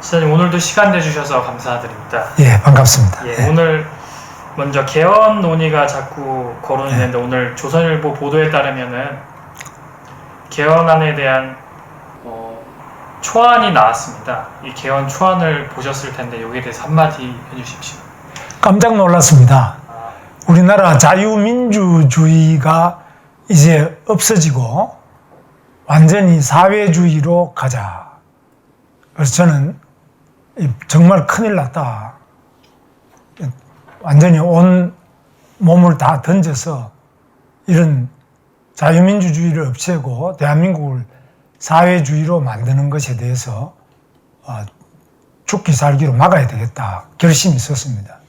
지사님 오늘도 시간 내주셔서 감사드립니다. 예, 반갑습니다. 예, 오늘 먼저 개헌 논의가 자꾸 거론이 되는데 오늘 조선일보 보도에 따르면은 개헌안에 대한 초안이 나왔습니다. 이 개헌 초안을 보셨을 텐데 여기에 대해서 한마디 해주십시오. 깜짝 놀랐습니다. 우리나라 자유민주주의가 이제 없어지고 완전히 사회주의로 가자. 그래서 저는 정말 큰일 났다. 완전히 온 몸을 다 던져서 이런 자유민주주의를 없애고 대한민국을 사회주의로 만드는 것에 대해서 죽기 살기로 막아야 되겠다 결심이 있었습니다.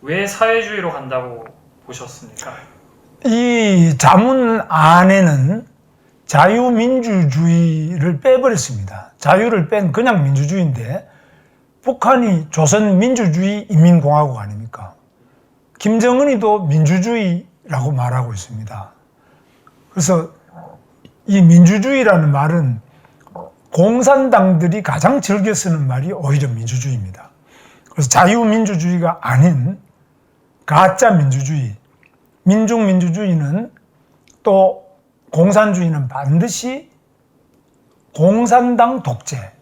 왜 사회주의로 간다고 보셨습니까? 이 자문 안에는 자유민주주의를 빼버렸습니다. 자유를 뺀 그냥 민주주의인데 북한이 조선민주주의 인민공화국 아닙니까? 김정은이도 민주주의라고 말하고 있습니다. 그래서 이 민주주의라는 말은 공산당들이 가장 즐겨 쓰는 말이 오히려 민주주의입니다. 그래서 자유민주주의가 아닌 가짜 민주주의, 민중민주주의는 또 공산주의는 반드시 공산당 독재,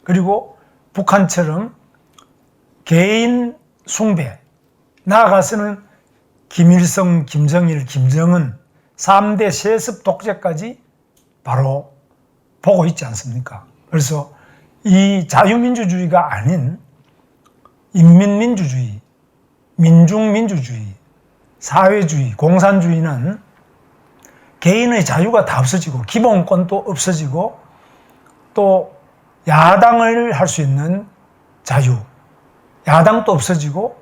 그리고 북한처럼 개인 숭배, 나아가서는 김일성, 김정일, 김정은 3대 세습 독재까지 바로 보고 있지 않습니까? 그래서 이 자유민주주의가 아닌 인민민주주의, 민중민주주의, 사회주의, 공산주의는 개인의 자유가 다 없어지고 기본권도 없어지고 또 야당을 할 수 있는 자유, 야당도 없어지고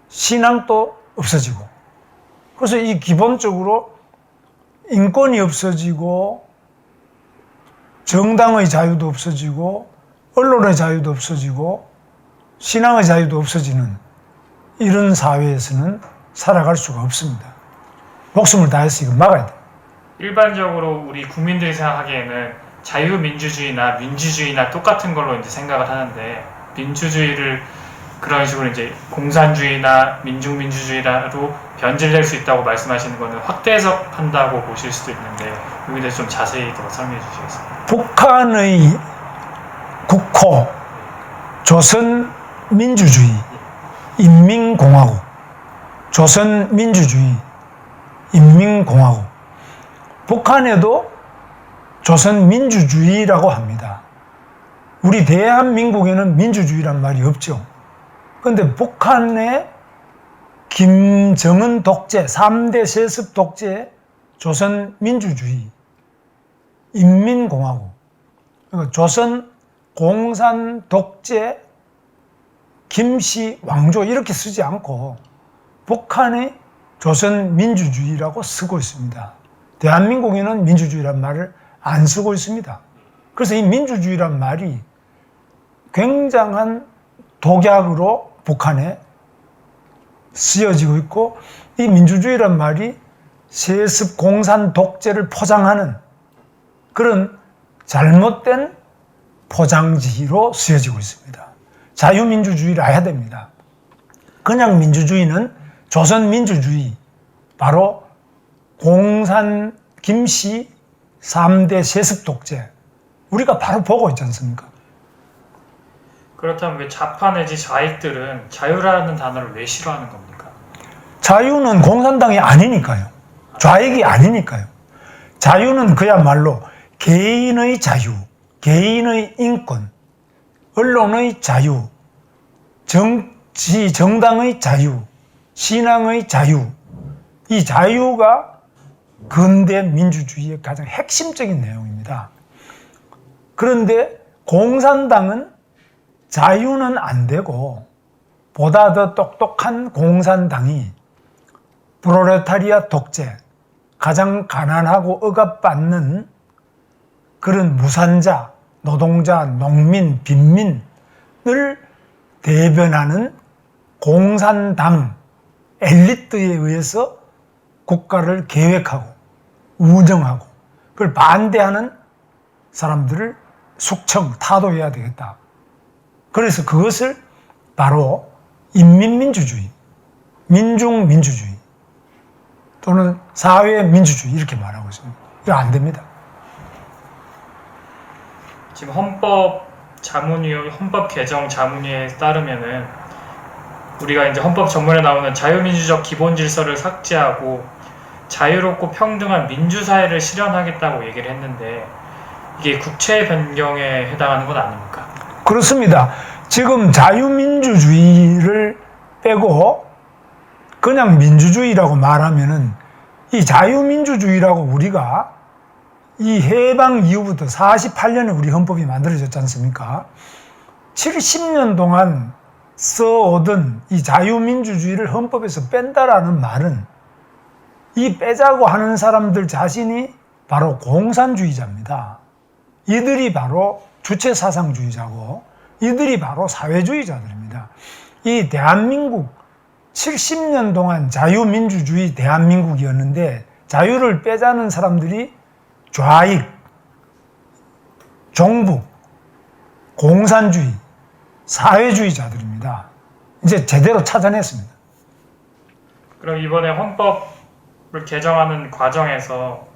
신앙도 없어지고 그래서 이 기본적으로 인권이 없어지고 정당의 자유도 없어지고 언론의 자유도 없어지고 신앙의 자유도 없어지는 이런 사회에서는 살아갈 수가 없습니다. 목숨을 다해서 이거 막아야 돼요. 일반적으로 우리 국민들이 생각하기에는 자유민주주의나 민주주의나 똑같은 걸로 이제 생각을 하는데 민주주의를 그런 식으로 이제 공산주의나 민중민주주의로 변질될 수 있다고 말씀하시는 거는 확대 해석한다고 보실 수도 있는데 여기에 대해서 좀 자세히 더 설명해 주시겠습니까? 북한의 국호 조선민주주의 인민공화국, 조선민주주의 인민공화국, 북한에도 조선민주주의라고 합니다. 우리 대한민국에는 민주주의란 말이 없죠. 그런데 북한의 김정은 독재, 3대 세습 독재, 조선민주주의, 인민공화국, 그러니까 조선 공산 독재, 김씨 왕조 이렇게 쓰지 않고 북한의 조선민주주의라고 쓰고 있습니다. 대한민국에는 민주주의란 말을 안 쓰고 있습니다. 그래서 이 민주주의란 말이 굉장한 독약으로 북한에 쓰여지고 있고 이 민주주의란 말이 세습 공산 독재를 포장하는 그런 잘못된 포장지로 쓰여지고 있습니다. 자유민주주의를 해야 됩니다. 그냥 민주주의는 조선민주주의, 바로 공산 김씨 3대 세습 독재, 우리가 바로 보고 있지 않습니까? 그렇다면 왜 좌파 내지 좌익들은 자유라는 단어를 왜 싫어하는 겁니까? 자유는 공산당이 아니니까요. 좌익이 아니니까요. 자유는 그야말로 개인의 자유, 개인의 인권, 언론의 자유, 정치, 정당의 자유, 신앙의 자유, 이 자유가 근대 민주주의의 가장 핵심적인 내용입니다. 그런데 공산당은 자유는 안 되고 보다 더 똑똑한 공산당이 프롤레타리아 독재, 가장 가난하고 억압받는 그런 무산자, 노동자, 농민, 빈민을 대변하는 공산당 엘리트에 의해서 국가를 계획하고 운영하고 그걸 반대하는 사람들을 숙청, 타도해야 되겠다. 그래서 그것을 바로 인민민주주의, 민중민주주의 또는 사회민주주의 이렇게 말하고 있습니다. 이거 안 됩니다. 지금 헌법 개정 자문위에 따르면은 우리가 이제 헌법 전문에 나오는 자유민주적 기본 질서를 삭제하고 자유롭고 평등한 민주사회를 실현하겠다고 얘기를 했는데 이게 국채 변경에 해당하는 건 아닙니까? 그렇습니다. 지금 자유민주주의를 빼고 그냥 민주주의라고 말하면은 이 자유민주주의라고 우리가 이 해방 이후부터 48년에 우리 헌법이 만들어졌지 않습니까? 70년 동안 써오던 이 자유민주주의를 헌법에서 뺀다라는 말은 이 빼자고 하는 사람들 자신이 바로 공산주의자입니다. 이들이 바로 주체사상주의자고 이들이 바로 사회주의자들입니다. 이 대한민국 70년 동안 자유민주주의 대한민국이었는데 자유를 빼자는 사람들이 좌익, 종북, 공산주의, 사회주의자들입니다. 이제 제대로 찾아냈습니다. 그럼 이번에 헌법을 개정하는 과정에서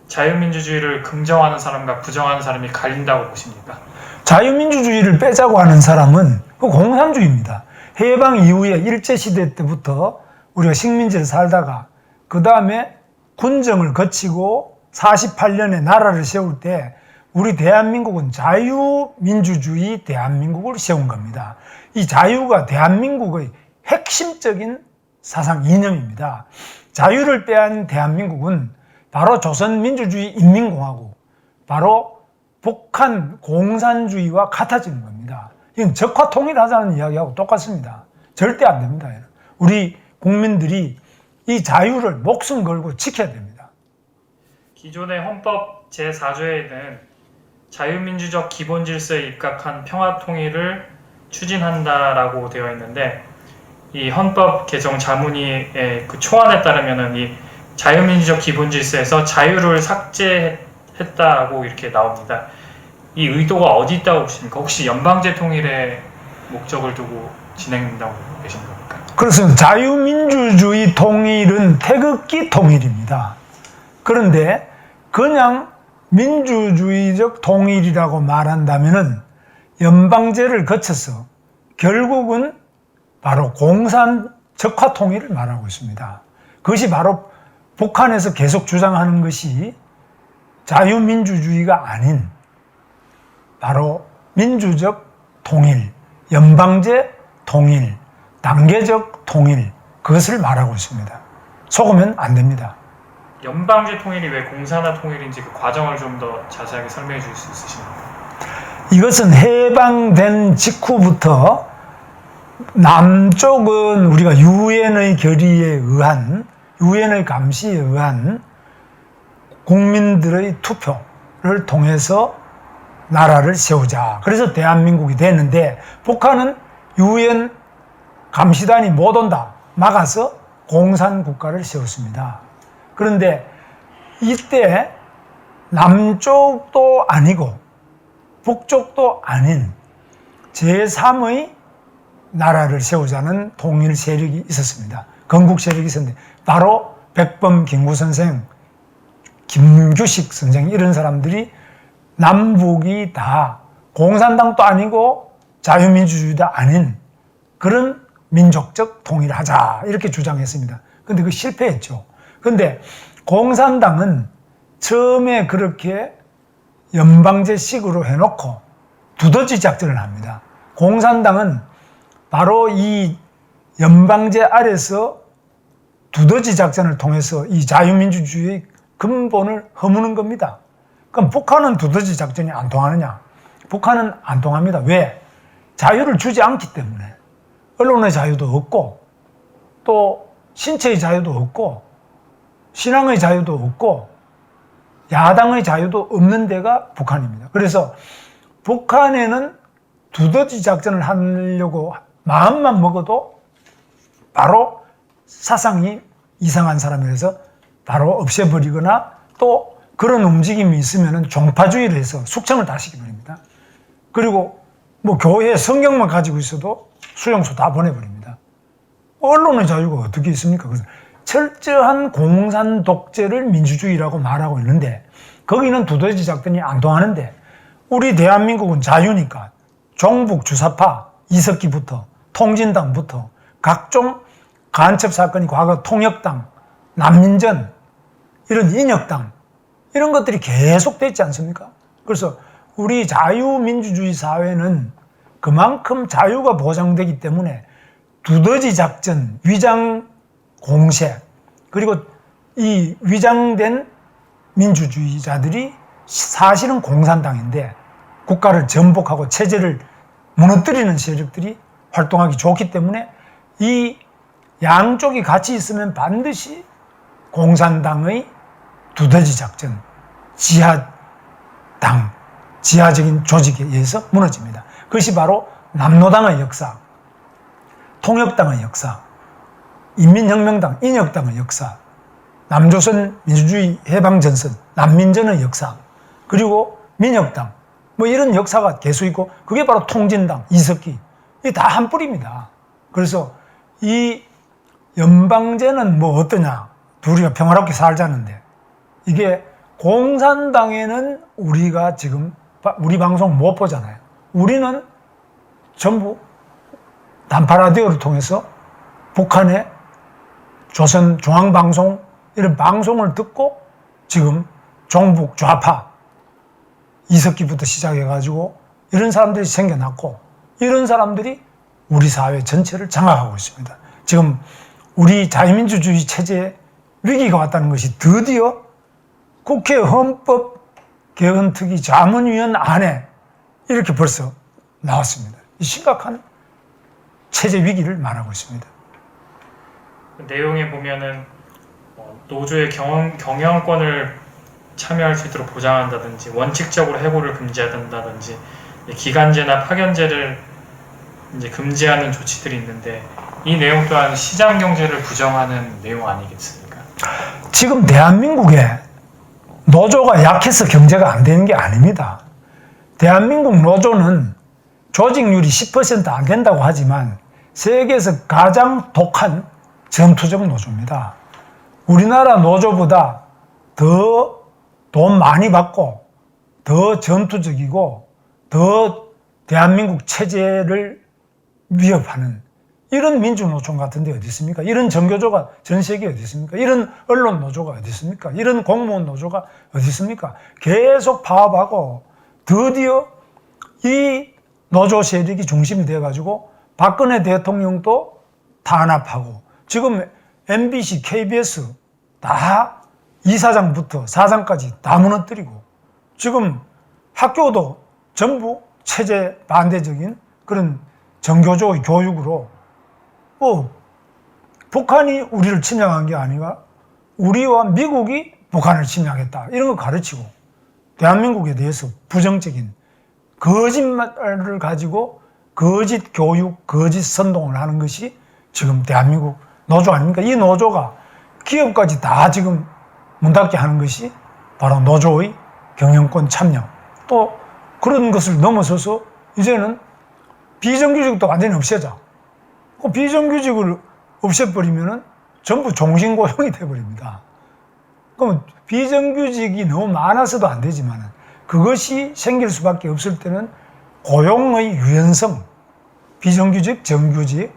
자유민주주의를 긍정하는 사람과 부정하는 사람이 갈린다고 보십니까? 자유민주주의를 빼자고 하는 사람은 그 공산주의입니다. 해방 이후에 일제시대 때부터 우리가 식민지를 살다가 그 다음에 군정을 거치고 48년에 나라를 세울 때 우리 대한민국은 자유민주주의 대한민국을 세운 겁니다. 이 자유가 대한민국의 핵심적인 사상 이념입니다. 자유를 빼앗은 대한민국은 바로 조선민주주의 인민공화국, 바로 북한 공산주의와 같아지는 겁니다. 이건 적화통일하자는 이야기하고 똑같습니다. 절대 안 됩니다. 우리 국민들이 이 자유를 목숨 걸고 지켜야 됩니다. 기존의 헌법 제4조에는 자유민주적 기본질서에 입각한 평화통일을 추진한다라고 되어 있는데 이 헌법 개정 자문위의 그 초안에 따르면은 이 자유민주적 기본질서에서 자유를 삭제했다고 이렇게 나옵니다. 이 의도가 어디 있다고 보십니까? 혹시 연방제 통일의 목적을 두고 진행된다고 계신 겁니까? 그렇습니다. 자유민주주의 통일은 태극기 통일입니다. 그런데 그냥 민주주의적 통일이라고 말한다면은 연방제를 거쳐서 결국은 바로 공산 적화 통일을 말하고 있습니다. 그것이 바로 북한에서 계속 주장하는 것이 자유민주주의가 아닌 바로 민주적 통일, 연방제 통일, 단계적 통일, 그것을 말하고 있습니다. 속으면 안 됩니다. 연방제 통일이 왜 공산화 통일인지 그 과정을 좀 더 자세하게 설명해 주실 수 있으십니까? 이것은 해방된 직후부터 남쪽은 우리가 유엔의 결의에 의한, 유엔의 감시에 의한 국민들의 투표를 통해서 나라를 세우자. 그래서 대한민국이 됐는데 북한은 유엔 감시단이 못 온다. 막아서 공산국가를 세웠습니다. 그런데 이때 남쪽도 아니고 북쪽도 아닌 제3의 나라를 세우자는 통일 세력이 있었습니다. 건국 세력이 있었는데 바로 백범 김구선생, 김규식 선생 이런 사람들이 남북이 다 공산당도 아니고 자유민주주의도 아닌 그런 민족적 통일을 하자 이렇게 주장했습니다. 근데 그 실패했죠. 근데 공산당은 처음에 그렇게 연방제식으로 해놓고 두더지 작전을 합니다. 공산당은 바로 이 연방제 아래서 두더지 작전을 통해서 이 자유민주주의의 근본을 허무는 겁니다. 그럼 북한은 두더지 작전이 안 통하느냐? 북한은 안 통합니다. 왜? 자유를 주지 않기 때문에. 언론의 자유도 없고 또 신체의 자유도 없고 신앙의 자유도 없고 야당의 자유도 없는 데가 북한입니다. 그래서 북한에는 두더지 작전을 하려고 마음만 먹어도 바로 사상이 이상한 사람이라서 바로 없애버리거나 또 그런 움직임이 있으면 종파주의를 해서 숙청을 다 시켜버립니다. 그리고 뭐 교회 성경만 가지고 있어도 수용소 다 보내버립니다. 언론의 자유가 어떻게 있습니까? 그래서 철저한 공산 독재를 민주주의라고 말하고 있는데 거기는 두더지 작전이 안 통하는데 우리 대한민국은 자유니까 종북 주사파 이석기부터 통진당부터 각종 간첩 사건이 과거 통역당, 난민전, 이런 인혁당 이런 것들이 계속됐지 않습니까? 그래서 우리 자유민주주의 사회는 그만큼 자유가 보장되기 때문에 두더지 작전, 위장 공세, 그리고 이 위장된 민주주의자들이 사실은 공산당인데 국가를 전복하고 체제를 무너뜨리는 세력들이 활동하기 좋기 때문에 이 양쪽이 같이 있으면 반드시 공산당의 두더지 작전, 지하당, 지하적인 조직에 의해서 무너집니다. 그것이 바로 남노당의 역사, 통역당의 역사, 인민혁명당, 인혁당의 역사, 남조선 민주주의 해방전선, 난민전의 역사, 그리고 민혁당, 뭐 이런 역사가 계속 있고 그게 바로 통진당, 이석기, 이게 다 한 뿌리입니다. 그래서 이 연방제는 뭐 어떠냐, 둘이가 평화롭게 살자는데 이게 공산당에는 우리가 지금 우리 방송 못 보잖아요. 우리는 전부 단파 라디오를 통해서 북한의 조선 중앙방송 이런 방송을 듣고 지금 종북 좌파 이석기부터 시작해가지고 이런 사람들이 생겨났고 이런 사람들이 우리 사회 전체를 장악하고 있습니다. 지금 우리 자유민주주의 체제에 위기가 왔다는 것이 드디어 국회 헌법개헌특위 자문위원 안에 이렇게 벌써 나왔습니다. 심각한 체제 위기를 말하고 있습니다. 내용에 보면은 노조의 경영권을 참여할 수 있도록 보장한다든지 원칙적으로 해고를 금지한다든지 기간제나 파견제를 이제 금지하는 조치들이 있는데 이 내용 또한 시장 경제를 부정하는 내용 아니겠습니까? 지금 대한민국에 노조가 약해서 경제가 안 되는 게 아닙니다. 대한민국 노조는 조직률이 10% 안 된다고 하지만 세계에서 가장 독한 전투적 노조입니다. 우리나라 노조보다 더 돈 많이 받고 더 전투적이고 더 대한민국 체제를 위협하는 이런 민주노총 같은 데 어디 있습니까? 이런 정교조가 전 세계에 어디 있습니까? 이런 언론 노조가 어디 있습니까? 이런 공무원 노조가 어디 있습니까? 계속 파업하고 드디어 이 노조 세력이 중심이 돼가지고 박근혜 대통령도 탄압하고 지금 MBC, KBS 다 이사장부터 사장까지 다 무너뜨리고 지금 학교도 전부 체제 반대적인 그런 정교조의 교육으로 북한이 우리를 침략한 게 아니라 우리와 미국이 북한을 침략했다 이런 거 가르치고 대한민국에 대해서 부정적인 거짓말을 가지고 거짓 교육, 거짓 선동을 하는 것이 지금 대한민국 노조 아닙니까? 이 노조가 기업까지 다 지금 문 닫게 하는 것이 바로 노조의 경영권 참여. 또 그런 것을 넘어서서 이제는 비정규직도 완전히 없애자. 그 비정규직을 없애버리면 전부 종신고용이 돼버립니다. 그럼 비정규직이 너무 많아서도 안 되지만 그것이 생길 수밖에 없을 때는 고용의 유연성, 비정규직, 정규직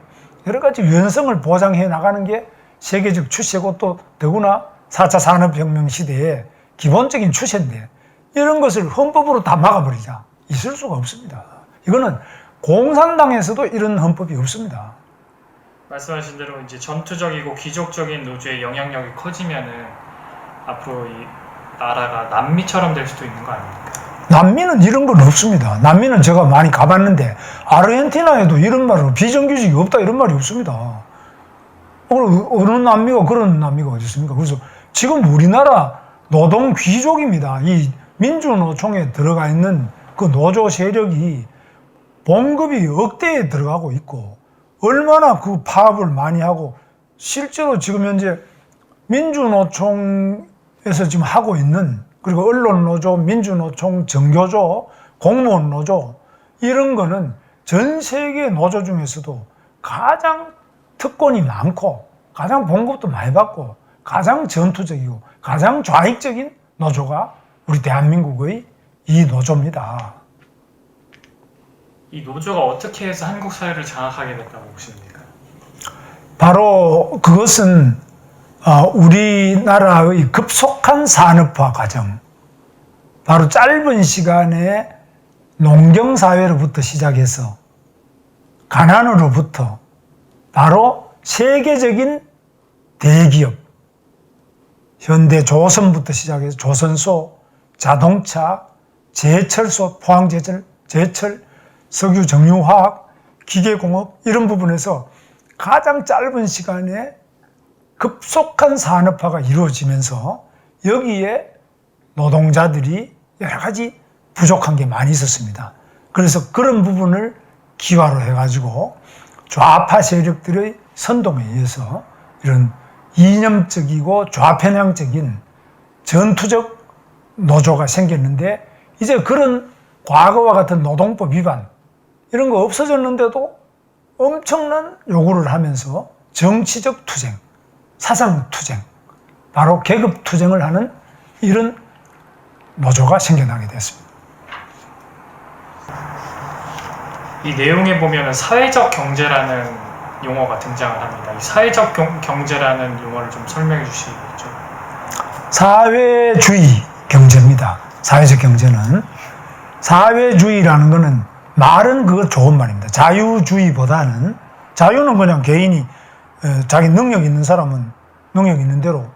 여러 가지 유연성을 보장해 나가는 게 세계적 추세고 또 더구나 4차 산업혁명 시대에 기본적인 추세인데 이런 것을 헌법으로 다 막아버리자. 있을 수가 없습니다. 이거는 공산당에서도 이런 헌법이 없습니다. 말씀하신 대로 이제 전투적이고 귀족적인 노조의 영향력이 커지면은 앞으로 이 나라가 남미처럼 될 수도 있는 거 아닙니까? 남미는 이런 건 없습니다. 남미는 제가 많이 가봤는데 아르헨티나에도 이런 말로 비정규직이 없다 이런 말이 없습니다. 어느 남미가 그런 남미가 어디 있습니까? 그래서 지금 우리나라 노동 귀족입니다. 이 민주노총에 들어가 있는 그 노조 세력이 봉급이 억대에 들어가고 있고 얼마나 그 파업을 많이 하고 실제로 지금 현재 민주노총에서 지금 하고 있는 그리고 언론노조, 민주노총, 정교조, 공무원노조 이런 거는 전 세계 노조 중에서도 가장 특권이 많고 가장 봉급도 많이 받고 가장 전투적이고 가장 좌익적인 노조가 우리 대한민국의 이 노조입니다. 이 노조가 어떻게 해서 한국 사회를 장악하게 됐다고 보십니까? 바로 그것은 우리나라의 급속한 산업화 과정, 바로 짧은 시간에 농경사회로부터 시작해서 가난으로부터 바로 세계적인 대기업, 현대조선부터 시작해서 조선소, 자동차, 제철소, 포항제철, 제철, 석유, 정유화학, 기계공업 이런 부분에서 가장 짧은 시간에 급속한 산업화가 이루어지면서 여기에 노동자들이 여러 가지 부족한 게 많이 있었습니다. 그래서 그런 부분을 기화로 해가지고 좌파 세력들의 선동에 의해서 이런 이념적이고 좌편향적인 전투적 노조가 생겼는데 이제 그런 과거와 같은 노동법 위반 이런 거 없어졌는데도 엄청난 요구를 하면서 정치적 투쟁, 사상 투쟁, 바로 계급 투쟁을 하는 이런 노조가 생겨나게 됐습니다. 이 내용에 보면 사회적 경제라는 용어가 등장을 합니다. 이 사회적 경제라는 용어를 좀 설명해 주시겠죠? 사회주의 경제입니다. 사회적 경제는. 사회주의라는 것은 말은 그거 좋은 말입니다. 자유주의보다는 자유는 그냥 개인이 자기 능력 있는 사람은 능력 있는 대로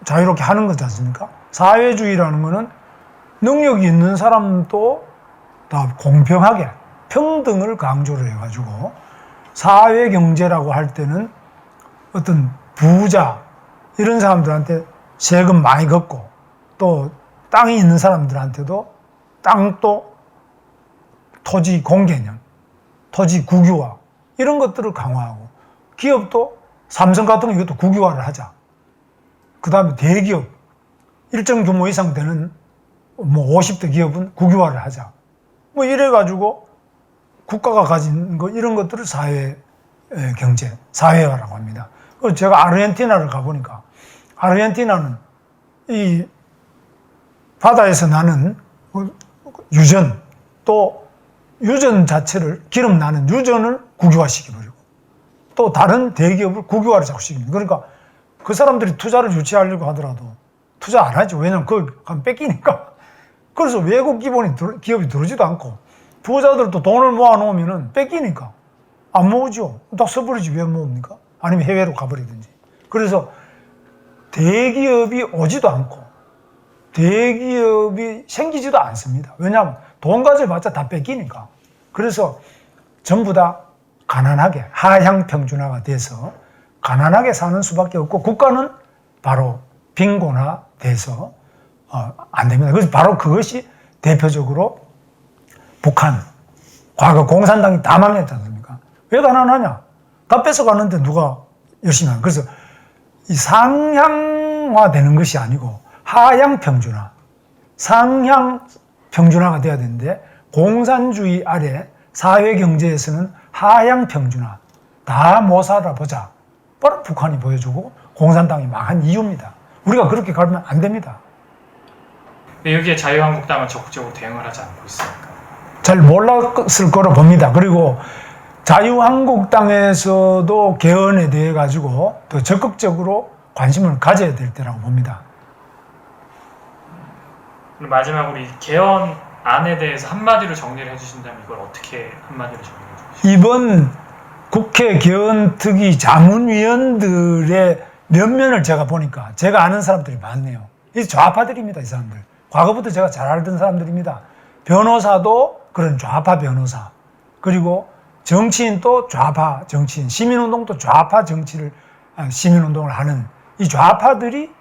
자유롭게 하는 거지 않습니까? 사회주의라는 것은 능력이 있는 사람도 다 공평하게 평등을 강조를 해가지고 사회경제라고 할 때는 어떤 부자 이런 사람들한테 세금 많이 걷고 또 땅이 있는 사람들한테도 땅도 토지 공개념, 토지 국유화 이런 것들을 강화하고 기업도 삼성 같은 거 이것도 국유화를 하자. 그 다음에 대기업 일정 규모 이상 되는 뭐 50대 기업은 국유화를 하자. 뭐 이래가지고 국가가 가진 거 이런 것들을 사회 경제, 사회화라고 합니다. 그래서 제가 아르헨티나를 가보니까 아르헨티나는 이 바다에서 나는 유전 또 유전 자체를 기름 나는 유전을 국유화시켜버리고 또 다른 대기업을 국유화를 자꾸 시킵니다. 그러니까 그 사람들이 투자를 유치하려고 하더라도 투자 안 하죠. 왜냐면 그걸 가면 뺏기니까. 그래서 외국 기업이 들어오지도 않고 부자들도 돈을 모아놓으면 뺏기니까 안 모으죠. 다 써버리지 왜 모읍니까? 아니면 해외로 가버리든지. 그래서 대기업이 오지도 않고 대기업이 생기지도 않습니다. 왜냐하면 돈 가져봤자 다 뺏기니까. 그래서 전부 다 가난하게 하향 평준화가 돼서 가난하게 사는 수밖에 없고 국가는 바로 빈곤화 돼서 안 됩니다. 그래서 바로 그것이 대표적으로 북한 과거 공산당이 다 망했지 않습니까? 왜 가난하냐? 다 뺏어가는데 누가 열심히 하냐? 그래서 이 상향화 되는 것이 아니고 하향 평준화, 상향 평준화가 돼야 되는데 공산주의 아래 사회 경제에서는 하향 평준화, 다 못 살아보자. 바로 북한이 보여주고 공산당이 망한 이유입니다. 우리가 그렇게 가면 안 됩니다. 여기에 자유한국당은 적극적으로 대응을 하지 않고 있습니까? 잘 몰랐을 거로 봅니다. 그리고 자유한국당에서도 개헌에 대해 가지고 더 적극적으로 관심을 가져야 될 때라고 봅니다. 마지막으로 이 개헌안에 대해서 한마디로 정리를 해주신다면 이걸 어떻게 한마디로 정리해 주시죠? 이번 국회 개헌특위 자문위원들의 면면을 제가 보니까 제가 아는 사람들이 많네요. 이 좌파들입니다. 이 사람들. 과거부터 제가 잘 알던 사람들입니다. 변호사도 그런 좌파 변호사, 그리고 정치인도 좌파 정치인, 시민운동도 좌파 시민운동을 하는 이 좌파들이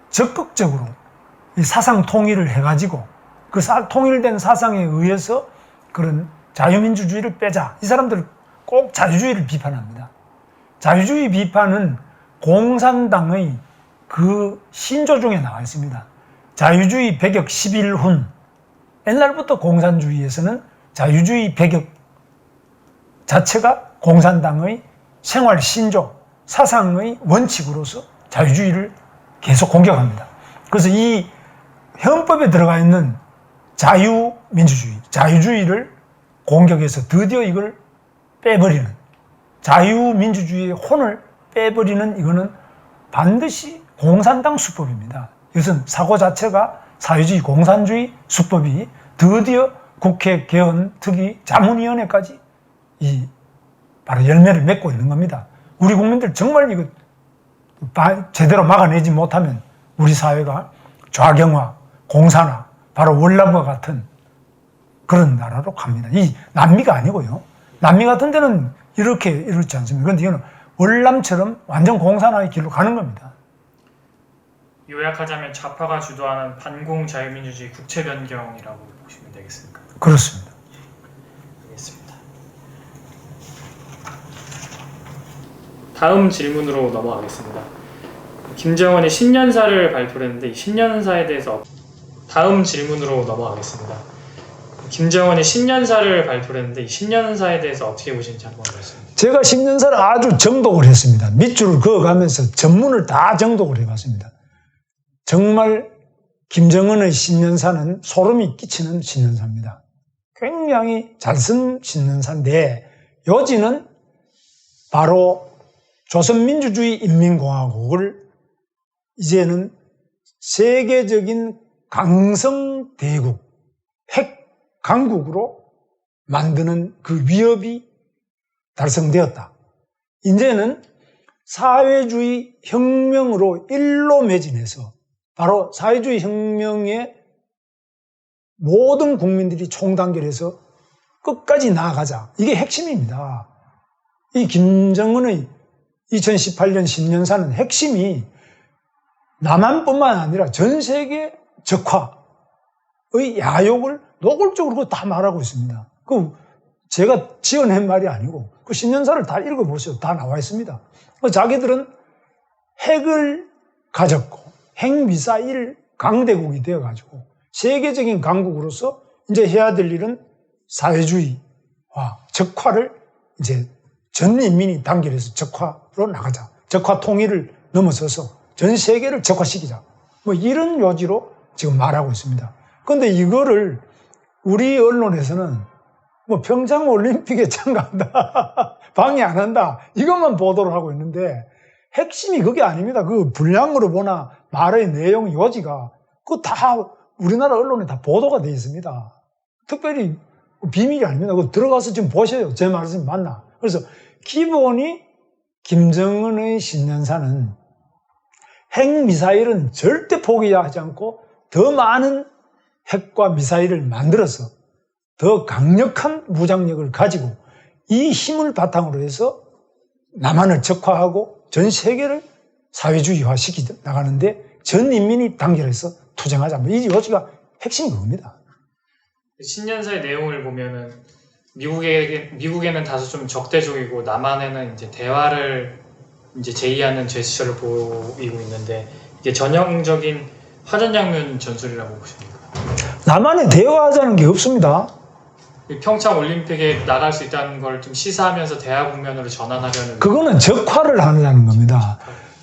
적극적으로 이 사상 통일을 해가지고 그 통일된 사상에 의해서 그런 자유민주주의를 빼자. 이 사람들 꼭 자유주의를 비판합니다. 자유주의 비판은 공산당의 그 신조 중에 나와 있습니다. 자유주의 배격 11훈. 옛날부터 공산주의에서는 자유주의 배격 자체가 공산당의 생활 신조, 사상의 원칙으로서 자유주의를 계속 공격합니다. 그래서 이 헌법에 들어가 있는 자유민주주의, 자유주의를 공격해서 드디어 이걸 빼버리는, 자유민주주의의 혼을 빼버리는, 이거는 반드시 공산당 수법입니다. 이것은 사고 자체가 사회주의, 공산주의 수법이 드디어 국회 개헌 특위 자문위원회까지 바로 열매를 맺고 있는 겁니다. 우리 국민들 정말 이거 제대로 막아내지 못하면 우리 사회가 좌경화, 공산화, 바로 월남과 같은 그런 나라로 갑니다. 이 남미가 아니고요. 남미 같은 데는 이렇지 않습니다. 그런데 이거는 월남처럼 완전 공산화의 길로 가는 겁니다. 요약하자면 좌파가 주도하는 반공 자유민주주의 국채 변경이라고 보시면 되겠습니까? 그렇습니다. 알겠습니다. 다음 질문으로 넘어가겠습니다. 김정은이 신년사를 발표했는데 이 신년사에 대해서 다음 질문으로 넘어가겠습니다. 김정은이 신년사를 발표했는데 이 신년사에 대해서 어떻게 보시는지 한번 말씀해 주세요. 제가 10년사를 아주 정독을 했습니다. 밑줄을 그어가면서 전문을 다 정독을 해봤습니다. 정말 김정은의 신년사는 소름이 끼치는 신년사입니다. 굉장히 잘 쓴 신년사인데 요지는 바로 조선민주주의 인민공화국을 이제는 세계적인 강성대국, 핵강국으로 만드는 그 위협이 달성되었다. 이제는 사회주의 혁명으로 일로 매진해서 바로 사회주의 혁명의 모든 국민들이 총단결해서 끝까지 나아가자. 이게 핵심입니다. 이 김정은의 2018년 신년사는 핵심이 남한뿐만 아니라 전 세계 적화의 야욕을 노골적으로 다 말하고 있습니다. 제가 지어낸 말이 아니고 그 신년사를 다 읽어보세요. 다 나와 있습니다. 자기들은 핵을 가졌고 핵미사일 강대국이 되어가지고 세계적인 강국으로서 이제 해야 될 일은 사회주의와 적화를 이제 전 인민이 단결해서 적화로 나가자. 적화 통일을 넘어서서 전 세계를 적화시키자. 이런 요지로 지금 말하고 있습니다. 그런데 이거를 우리 언론에서는 평창 올림픽에 참가한다, 방해 안 한다, 이것만 보도를 하고 있는데 핵심이 그게 아닙니다. 그 분량으로 보나 말의 내용 요지가 그거 다 우리나라 언론에 다 보도가 되어 있습니다. 특별히 비밀이 아닙니다. 그거 들어가서 지금 보셔요. 제 말씀이 맞나. 그래서 기본이 김정은의 신년사는 핵미사일은 절대 포기하지 않고 더 많은 핵과 미사일을 만들어서 더 강력한 무장력을 가지고 이 힘을 바탕으로 해서 남한을 적화하고 전 세계를 사회주의화 시키 나가는데 전 인민이 단결해서 투쟁하자. 이 요지가 핵심이 그겁니다. 신년사의 내용을 보면은 미국에는 다소 좀 적대적이고 남한에는 이제 대화를 이제 제의하는 제스처를 보이고 있는데 이게 전형적인 화전장면 전술이라고 보십니까? 남한에 대화하자는 게 없습니다. 평창 올림픽에 나갈 수 있다는 걸 좀 시사하면서 대화 국면으로 전환하려는 그거는 적화를 하자는 겁니다.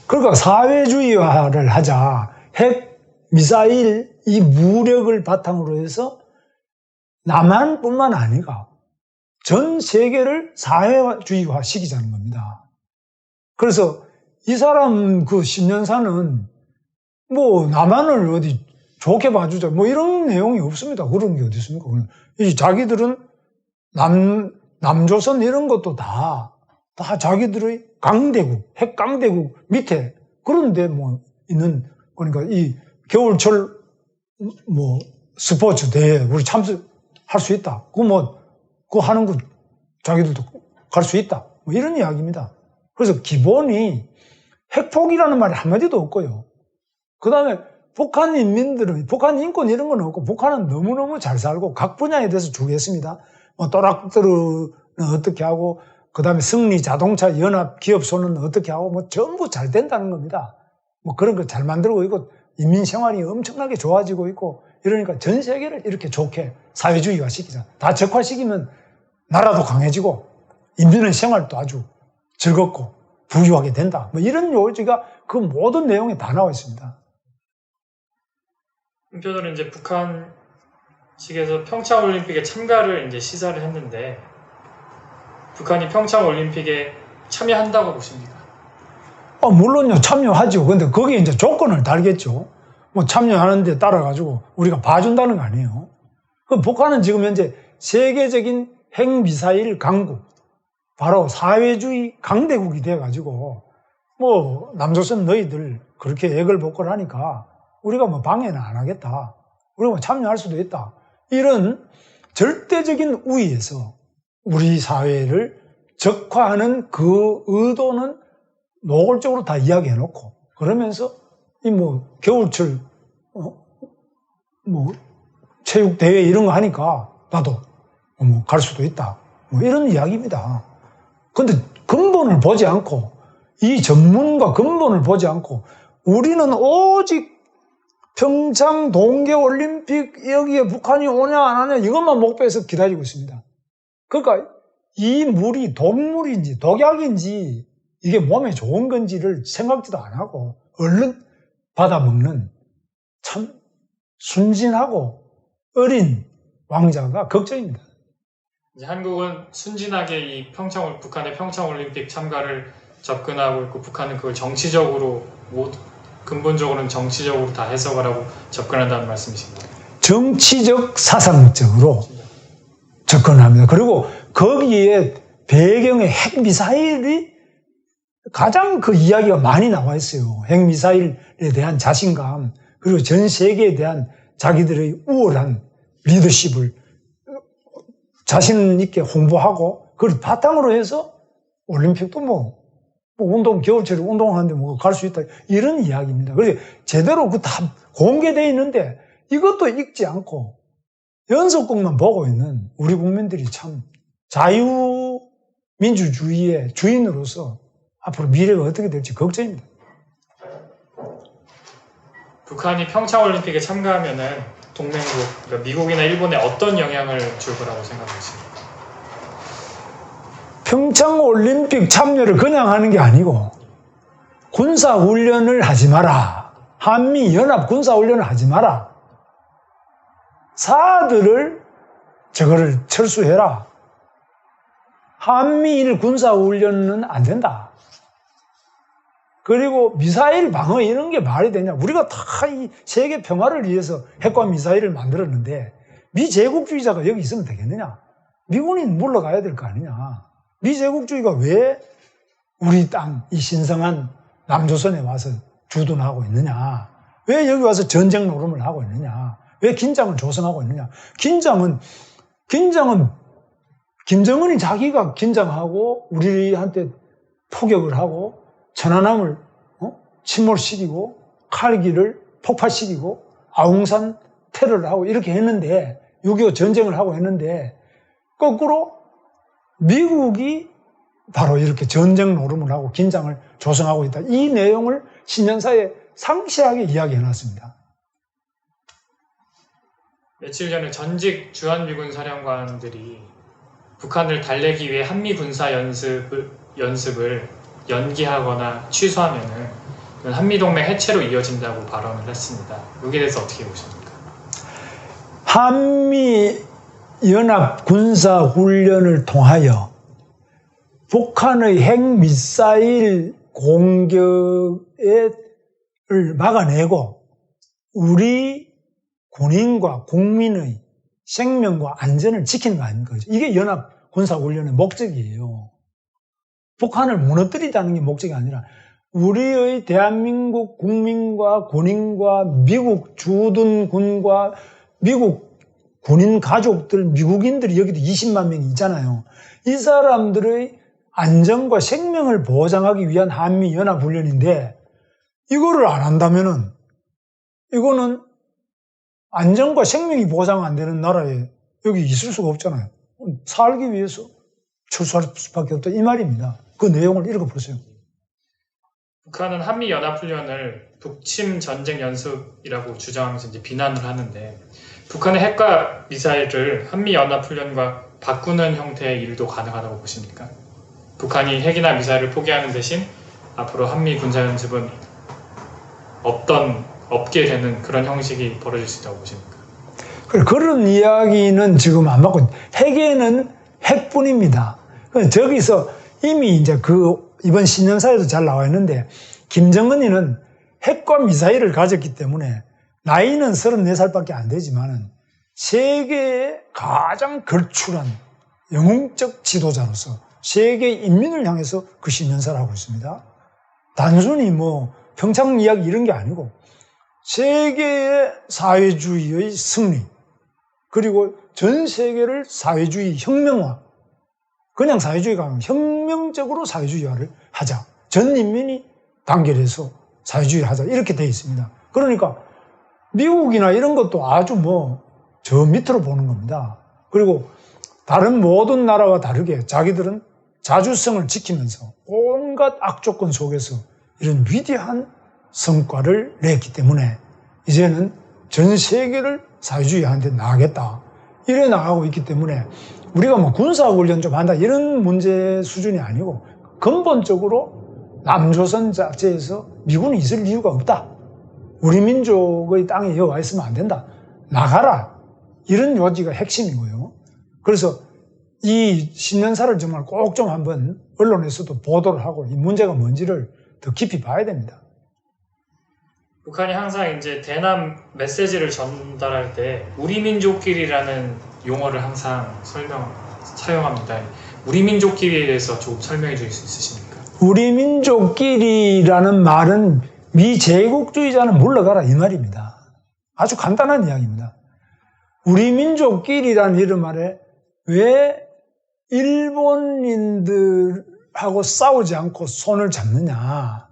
그러니까 사회주의화를 하자. 핵, 미사일, 이 무력을 바탕으로 해서 남한뿐만 아니라 전 세계를 사회주의화 시키자는 겁니다. 그래서 이 사람 그 신년사는 남한을 어디 좋게 봐주자 이런 내용이 없습니다. 그런 게 어디 있습니까? 자기들은 남조선 이런 것도 다 자기들의 강대국, 핵강대국 밑에 그런데 있는, 그러니까 이 겨울철 스포츠 대회 우리 참석할 수 있다. 그거 하는 거 자기들도 갈 수 있다. 이런 이야기입니다. 그래서 기본이 핵폭이라는 말이 한마디도 없고요. 그 다음에 북한 인민들은, 북한 인권 이런 건 없고, 북한은 너무너무 잘 살고, 각 분야에 대해서 주겠습니다. 또락들은 어떻게 하고, 그 다음에 승리 자동차 연합 기업소는 어떻게 하고, 전부 잘 된다는 겁니다. 그런 거 잘 만들고 있고, 인민 생활이 엄청나게 좋아지고 있고, 이러니까 전 세계를 이렇게 좋게 사회주의화 시키자. 다 적화시키면 나라도 강해지고 인민의 생활도 아주 즐겁고 부유하게 된다. 뭐 이런 요지가 그 모든 내용에 다 나와 있습니다. 한편으로 이제 북한 측에서 평창 올림픽에 참가를 이제 시사를 했는데 북한이 평창 올림픽에 참여한다고 보십니까? 물론요, 참여하죠. 근데 거기에 이제 조건을 달겠죠. 뭐 참여하는데 따라가지고 우리가 봐준다는 거 아니에요. 그 북한은 지금 현재 세계적인 핵미사일 강국, 바로 사회주의 강대국이 돼가지고 뭐 남조선 너희들 그렇게 액을 복걸하니까 우리가 뭐 방해는 안 하겠다. 우리가 뭐 참여할 수도 있다. 이런 절대적인 우위에서 우리 사회를 적화하는 그 의도는 노골적으로 다 이야기해놓고 그러면서 이 뭐 겨울철 뭐 체육 대회 이런 거 하니까 나도 뭐 갈 수도 있다. 뭐 이런 이야기입니다. 근데 근본을 보지 않고 이 전문가 근본을 보지 않고 우리는 오직 평창 동계올림픽 여기에 북한이 오냐 안 오냐 이것만 목표해서 기다리고 있습니다. 그러니까 이 물이 독물인지 독약인지 이게 몸에 좋은 건지를 생각지도 안 하고 얼른 받아먹는 참 순진하고 어린 왕자가 걱정입니다. 이제 한국은 순진하게 이 북한의 평창 올림픽 참가를 접근하고 있고 북한은 그걸 정치적으로 근본적으로는 정치적으로 다 해석을 하고 접근한다는 말씀이십니다. 정치적 사상적으로 접근합니다. 그리고 거기에 배경에 핵미사일이 가장 그 이야기가 많이 나와 있어요. 핵미사일에 대한 자신감, 그리고 전 세계에 대한 자기들의 우월한 리더십을 자신 있게 홍보하고, 그걸 바탕으로 해서 올림픽도 뭐 운동, 겨울철에 운동하는데 뭐 갈 수 있다. 이런 이야기입니다. 그래서 제대로 그 다 공개되어 있는데 이것도 읽지 않고 연속극만 보고 있는 우리 국민들이 참 자유민주주의의 주인으로서 앞으로 미래가 어떻게 될지 걱정입니다. 북한이 평창올림픽에 참가하면은 동맹국, 그러니까 미국이나 일본에 어떤 영향을 줄 거라고 생각하십니까? 평창올림픽 참여를 그냥 하는 게 아니고 군사훈련을 하지 마라. 한미연합 군사훈련을 하지 마라. 사들을 저거를 철수해라. 한미일 군사훈련은 안 된다. 그리고 미사일 방어 이런 게 말이 되냐. 우리가 다 이 세계 평화를 위해서 핵과 미사일을 만들었는데 미제국주의자가 여기 있으면 되겠느냐. 미군이 물러가야 될 거 아니냐. 미제국주의가 왜 우리 땅, 이 신성한 남조선에 와서 주둔하고 있느냐. 왜 여기 와서 전쟁 노름을 하고 있느냐. 왜 긴장을 조성하고 있느냐. 긴장은 김정은이 자기가 긴장하고 우리한테 포격을 하고 천안함을 침몰시키고 칼기를 폭발시키고 아웅산 테러를 하고 이렇게 했는데 6.25 전쟁을 하고 했는데 거꾸로 미국이 바로 이렇게 전쟁 노름을 하고 긴장을 조성하고 있다. 이 내용을 신년사에 상세하게 이야기해놨습니다. 며칠 전에 전직 주한미군 사령관들이 북한을 달래기 위해 한미 군사 연습을 연기하거나 취소하면은 한미동맹 해체로 이어진다고 발언을 했습니다. 여기에 대해서 어떻게 보십니까? 한미연합 군사훈련을 통하여 북한의 핵미사일 공격을 막아내고 우리 군인과 국민의 생명과 안전을 지키는 거 아닙니까? 이게 연합 군사훈련의 목적이에요. 북한을 무너뜨리자는 게 목적이 아니라 우리의 대한민국 국민과 군인과 미국 주둔군과 미국 군인 가족들, 미국인들이 여기도 20만 명이 있잖아요. 이 사람들의 안전과 생명을 보장하기 위한 한미연합훈련인데 이거를 안 한다면은 이거는 안전과 생명이 보장 안 되는 나라에 여기 있을 수가 없잖아요. 살기 위해서 철수할 수밖에 없다 이 말입니다. 그 내용을 읽어보세요. 북한은 한미연합훈련을 북침 전쟁 연습이라고 주장하면서 이제 비난을 하는데 북한의 핵과 미사일을 한미연합훈련과 바꾸는 형태의 일도 가능하다고 보십니까? 북한이 핵이나 미사일을 포기하는 대신 앞으로 한미 군사연습은 없게 되는 그런 형식이 벌어질 수 있다고 보십니까? 그런 이야기는 지금 안 맞고, 핵에는 핵뿐입니다. 저기서 이미 이제 이번 신년사에도 잘 나와 있는데, 김정은이는 핵과 미사일을 가졌기 때문에 나이는 34살밖에 안 되지만은 세계의 가장 걸출한 영웅적 지도자로서 세계 인민을 향해서 그 신년사를 하고 있습니다. 단순히 평창 이야기 이런 게 아니고 세계의 사회주의의 승리, 그리고 전 세계를 사회주의 혁명화, 그냥 사회주의가 아니고 혁명적으로 사회주의화를 하자. 전 인민이 단결해서 사회주의를 하자. 이렇게 되어 있습니다. 그러니까 미국이나 이런 것도 아주 저 밑으로 보는 겁니다. 그리고 다른 모든 나라와 다르게 자기들은 자주성을 지키면서 온갖 악조건 속에서 이런 위대한 성과를 냈기 때문에 이제는 전 세계를 사회주의한테 나가겠다. 이래 나가고 있기 때문에 우리가 군사훈련 좀 한다 이런 문제 수준이 아니고 근본적으로 남조선 자체에서 미군이 있을 이유가 없다. 우리 민족의 땅에 여와 있으면 안 된다. 나가라. 이런 요지가 핵심이고요. 그래서 이 신년사를 정말 꼭 좀 한번 언론에서도 보도를 하고 이 문제가 뭔지를 더 깊이 봐야 됩니다. 북한이 항상 이제 대남 메시지를 전달할 때 우리 민족끼리라는 용어를 항상 사용합니다. 우리 민족끼리에 대해서 조금 설명해 주실 수 있으십니까? 우리 민족끼리라는 말은 미제국주의자는 물러가라 이 말입니다. 아주 간단한 이야기입니다. 우리 민족끼리라는 이런 말에 왜 일본인들하고 싸우지 않고 손을 잡느냐.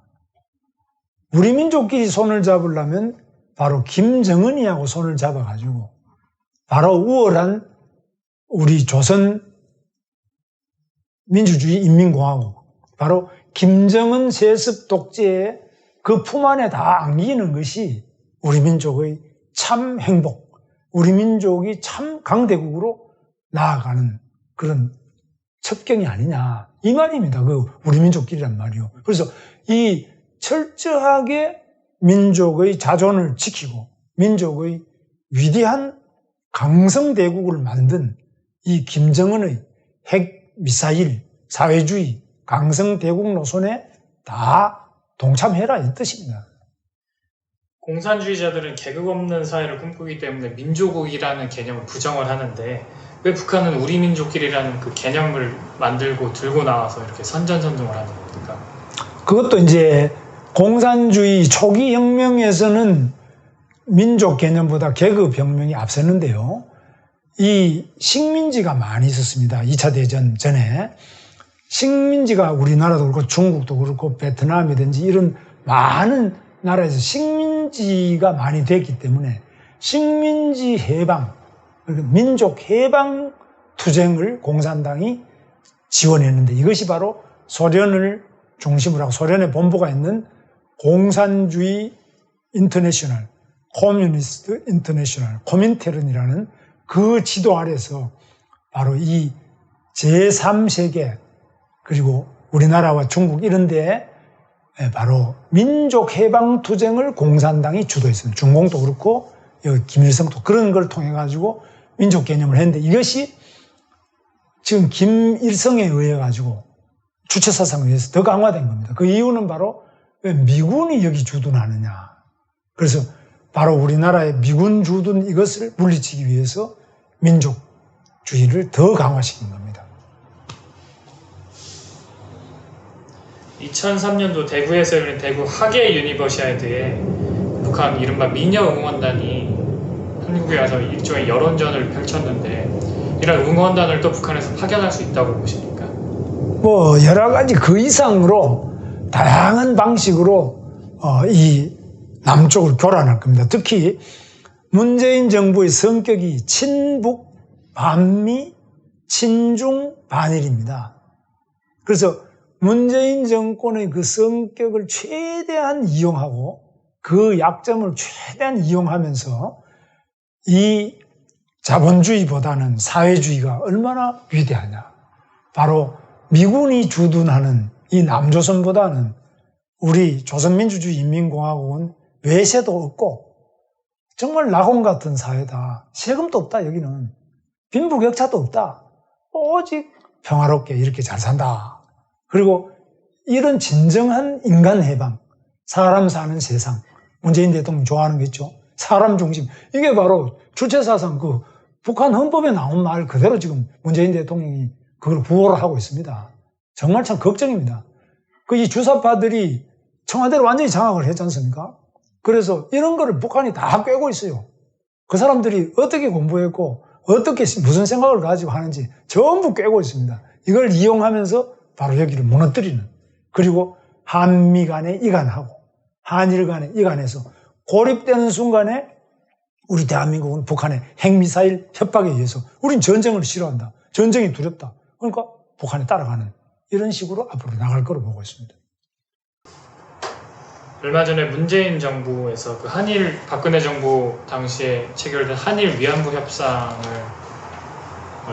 우리 민족끼리 손을 잡으려면 바로 김정은이하고 손을 잡아가지고 바로 우월한 우리 조선 민주주의 인민공화국, 바로 김정은 세습 독재의 그 품 안에 다 안기는 것이 우리 민족의 참 행복, 우리 민족이 참 강대국으로 나아가는 그런 첩경이 아니냐 이 말입니다. 그 우리 민족끼리란 말이요. 그래서 이 철저하게 민족의 자존을 지키고 민족의 위대한 강성대국을 만든 이 김정은의 핵, 미사일, 사회주의, 강성대국 노선에 다 동참해라 이 뜻입니다. 공산주의자들은 계급 없는 사회를 꿈꾸기 때문에 민족이라는 개념을 부정을 하는데 왜 북한은 우리 민족끼리라는 그 개념을 만들고 들고 나와서 이렇게 선전선동을 하는 겁니까? 그것도 이제 공산주의 초기 혁명에서는 민족 개념보다 계급 혁명이 앞섰는데요. 이 식민지가 많이 있었습니다. 2차 대전 전에. 식민지가 우리나라도 그렇고 중국도 그렇고 베트남이든지 이런 많은 나라에서 식민지가 많이 됐기 때문에 식민지 해방, 민족 해방 투쟁을 공산당이 지원했는데 이것이 바로 소련을 중심으로 하고 소련의 본부가 있는 공산주의 인터내셔널, 커뮤니스트 인터내셔널, 코민테른이라는 그 지도 아래서 바로 이 제3세계 그리고 우리나라와 중국 이런 데에 바로 민족 해방 투쟁을 공산당이 주도했습니다. 중공도 그렇고 김일성도 그런 걸 통해 가지고 민족 개념을 했는데 이것이 지금 김일성에 의해 가지고 주체 사상에 의해서 더 강화된 겁니다. 그 이유는 바로 왜 미군이 여기 주둔하느냐. 그래서 바로 우리나라의 미군 주둔 이것을 물리치기 위해서 민족주의를 더 강화시킨 겁니다. 2003년도 대구에서 열린 대구 하계 유니버시아드에 북한 이른바 미녀 응원단이 한국에 와서 일종의 여론전을 펼쳤는데 이런 응원단을 또 북한에서 파견할 수 있다고 보십니까? 여러 가지 그 이상으로 다양한 방식으로 이 남쪽을 교란할 겁니다. 특히 문재인 정부의 성격이 친북, 반미, 친중, 반일입니다. 그래서 문재인 정권의 그 성격을 최대한 이용하고 그 약점을 최대한 이용하면서 이 자본주의보다는 사회주의가 얼마나 위대하냐. 바로 미군이 주둔하는 이 남조선보다는 우리 조선민주주의 인민공화국은 외세도 없고 정말 낙원 같은 사회다. 세금도 없다, 여기는. 빈부격차도 없다. 오직 평화롭게 이렇게 잘 산다. 그리고 이런 진정한 인간 해방, 사람 사는 세상, 문재인 대통령 좋아하는 게 있죠. 사람 중심. 이게 바로 주체사상 그 북한 헌법에 나온 말 그대로 지금 문재인 대통령이 그걸 부호를 하고 있습니다. 정말 참 걱정입니다. 그 이 주사파들이 청와대를 완전히 장악을 했지 않습니까? 그래서 이런 거를 북한이 다 꿰고 있어요. 그 사람들이 어떻게 공부했고 어떻게 무슨 생각을 가지고 하는지 전부 꿰고 있습니다. 이걸 이용하면서 바로 여기를 무너뜨리는, 그리고 한미 간에 이간하고 한일 간에 이간해서 고립되는 순간에 우리 대한민국은 북한의 핵미사일 협박에 의해서 우린 전쟁을 싫어한다. 전쟁이 두렵다. 그러니까 북한에 따라가는 이런 식으로 앞으로 나갈 거로 보고 있습니다. 얼마 전에 문재인 정부에서 그 한일 박근혜 정부 당시에 체결된 한일 위안부 협상을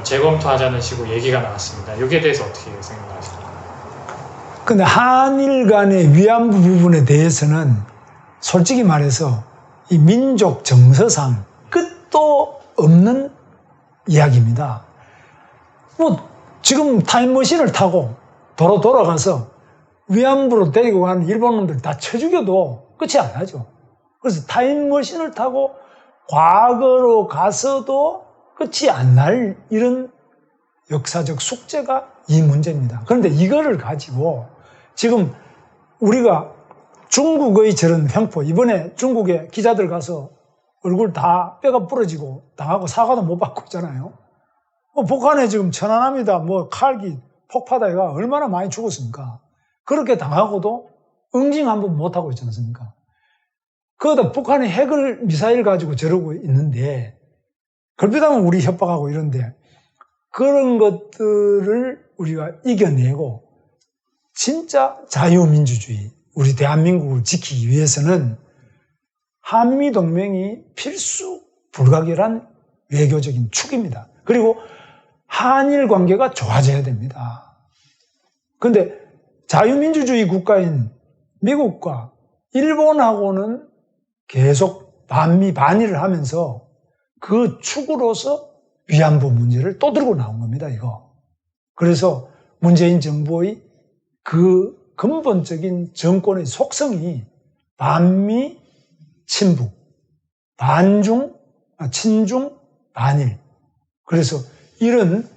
재검토하자는 식으로 얘기가 나왔습니다. 여기에 대해서 어떻게 생각하십니까? 근데 한일 간의 위안부 부분에 대해서는 솔직히 말해서 이 민족 정서상 끝도 없는 이야기입니다. 뭐 지금 타임머신을 타고 도로 돌아가서 위안부로 데리고 가는 일본 놈들 다 쳐 죽여도 끝이 안 나죠. 그래서 타임머신을 타고 과거로 가서도 끝이 안 날 이런 역사적 숙제가 이 문제입니다. 그런데 이거를 가지고 지금 우리가 중국의 저런 횡포, 이번에 중국에 기자들 가서 얼굴 다 뼈가 부러지고 당하고 사과도 못 받고 있잖아요. 북한에 지금 천안함이다, 뭐 칼기, 폭파다가 얼마나 많이 죽었습니까? 그렇게 당하고도 응징 한번 못하고 있지 않습니까? 그러다 북한이 핵을, 미사일 가지고 저러고 있는데, 걸핏하면 우리 협박하고 이런데, 그런 것들을 우리가 이겨내고, 진짜 자유민주주의, 우리 대한민국을 지키기 위해서는 한미동맹이 필수 불가결한 외교적인 축입니다. 그리고 한일 관계가 좋아져야 됩니다. 그런데 자유민주주의 국가인 미국과 일본하고는 계속 반미 반의를 하면서 그 축으로서 위안부 문제를 또 들고 나온 겁니다, 이거. 그래서 문재인 정부의 그 근본적인 정권의 속성이 반미 친북, 반중, 친중, 반일. 그래서 이런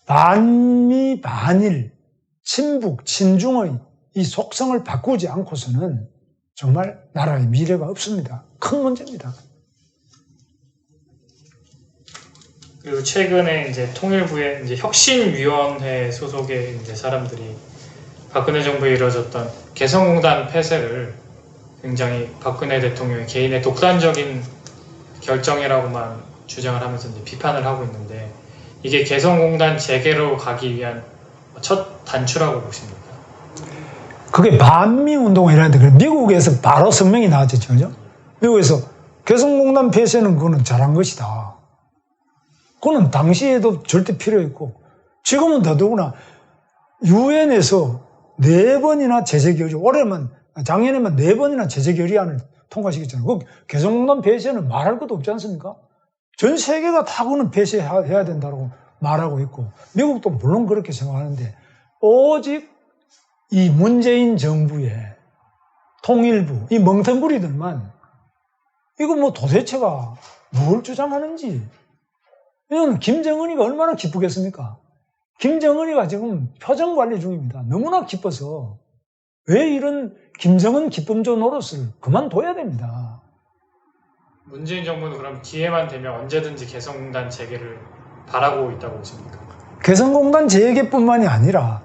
반미, 반일, 친북, 친중의 이 속성을 바꾸지 않고서는 정말 나라의 미래가 없습니다. 큰 문제입니다. 그리고 최근에 이제 통일부의 이제 혁신위원회 소속의 이제 사람들이 박근혜 정부에 이뤄졌던 개성공단 폐쇄를 굉장히 박근혜 대통령의 개인의 독단적인 결정이라고만 주장을 하면서 이제 비판을 하고 있는데, 이게 개성공단 재개로 가기 위한 첫 단추라고 보십니까? 그게 반미 운동이라는데 미국에서 바로 성명이 나왔죠, 그죠? 미국에서 개성공단 폐쇄는 그거는 잘한 것이다. 그거는 당시에도 절대 필요했고, 지금은 더더구나 유엔에서 4번이나 제재 결의, 작년에만 4번이나 제재 결의안을 통과시켰잖아요. 그 개성공단 폐쇄는 말할 것도 없지 않습니까? 전 세계가 다 그거는 폐쇄해야 된다고 말하고 있고, 미국도 물론 그렇게 생각하는데, 오직 이 문재인 정부의 통일부, 이 멍텅구리들만 이거 뭐 도대체가 뭘 주장하는지. 이건 김정은이가 얼마나 기쁘겠습니까? 김정은이가 지금 표정 관리 중입니다. 너무나 기뻐서. 왜 이런 김정은 기쁨조 노릇을 그만둬야 됩니다. 문재인 정부는 그럼 기회만 되면 언제든지 개성공단 재개를 바라고 있다고 보십니까? 개성공단 재개뿐만이 아니라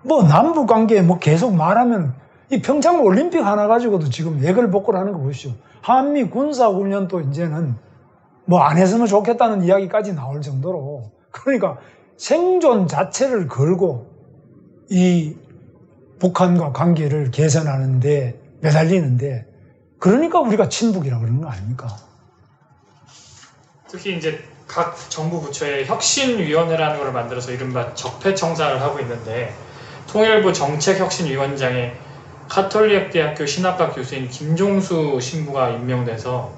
뭐 남북관계 뭐 계속 말하면 이 평창 올림픽 하나 가지고도 지금 애걸복걸 하는 거 보십시오. 한미 군사훈련도 이제는 뭐 안 했으면 좋겠다는 이야기까지 나올 정도로, 그러니까 생존 자체를 걸고 이 북한과 관계를 개선하는데 매달리는데 그러니까 우리가 친북이라고 그러는 거 아닙니까? 특히 이제 각 정부 부처에 혁신위원회라는 걸 만들어서 이른바 적폐청사를 하고 있는데 통일부 정책혁신위원장에 카톨릭대학교 신학과 교수인 김종수 신부가 임명돼서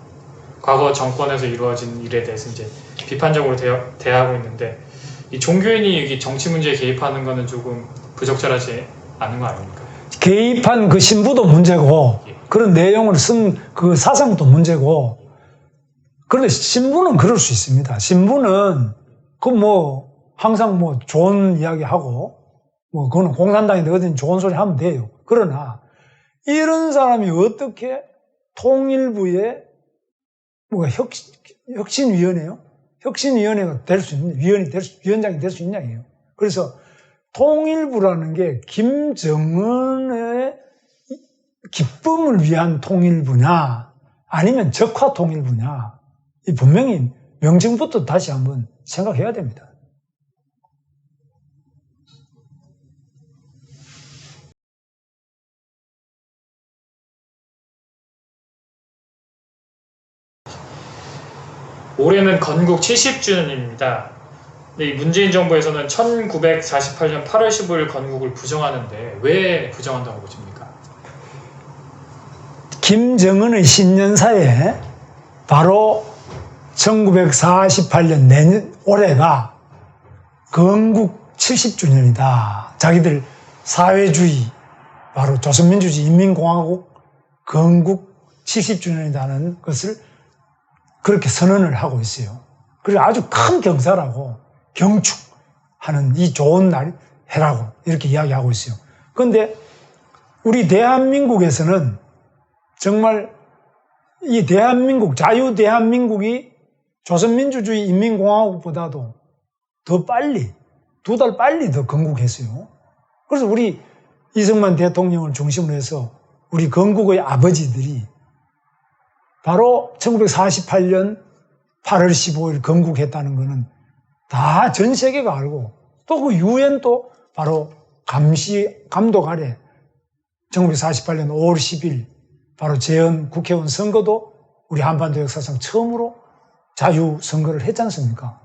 과거 정권에서 이루어진 일에 대해서 이제 비판적으로 대하고 있는데 이 종교인이 여기 정치 문제에 개입하는 거는 조금 부적절하지 않은 거 아닙니까? 개입한 그 신부도 문제고 그런 내용을 쓴 그 사상도 문제고 그런데 신부는 그럴 수 있습니다. 신부는 그 뭐 항상 뭐 좋은 이야기 하고 뭐 그거는 공산당인데 어딘 좋은 소리 하면 돼요. 그러나 이런 사람이 어떻게 통일부의 뭐가 혁신위원회요? 혁신위원회가 될 수 있는 위원장이 될 수 있냐예요. 그래서 통일부라는 게 김정은의 기쁨을 위한 통일부냐 아니면 적화 통일부냐 이 분명히 명칭부터 다시 한번 생각해야 됩니다. 올해는 건국 70주년입니다. 근데 이 문재인 정부에서는 1948년 8월 15일 건국을 부정하는데 왜 부정한다고 보십니까? 김정은의 신년사에 바로 1948년 올해가 건국 70주년이다. 자기들 사회주의, 바로 조선민주주의 인민공화국 건국 70주년이라는 것을 그렇게 선언을 하고 있어요. 그리고 아주 큰 경사라고 경축하는 이 좋은 날 해라고 이렇게 이야기하고 있어요. 그런데 우리 대한민국에서는 정말 이 대한민국, 자유 대한민국이 조선민주주의 인민공화국보다도 더 빨리, 2달 빨리 더 건국했어요. 그래서 우리 이승만 대통령을 중심으로 해서 우리 건국의 아버지들이 바로 1948년 8월 15일 건국했다는 것은 다 전 세계가 알고 또 그 유엔도 바로 감독 아래 1948년 5월 10일 바로 재헌 국회의원 선거도 우리 한반도 역사상 처음으로 자유선거를 했지 않습니까?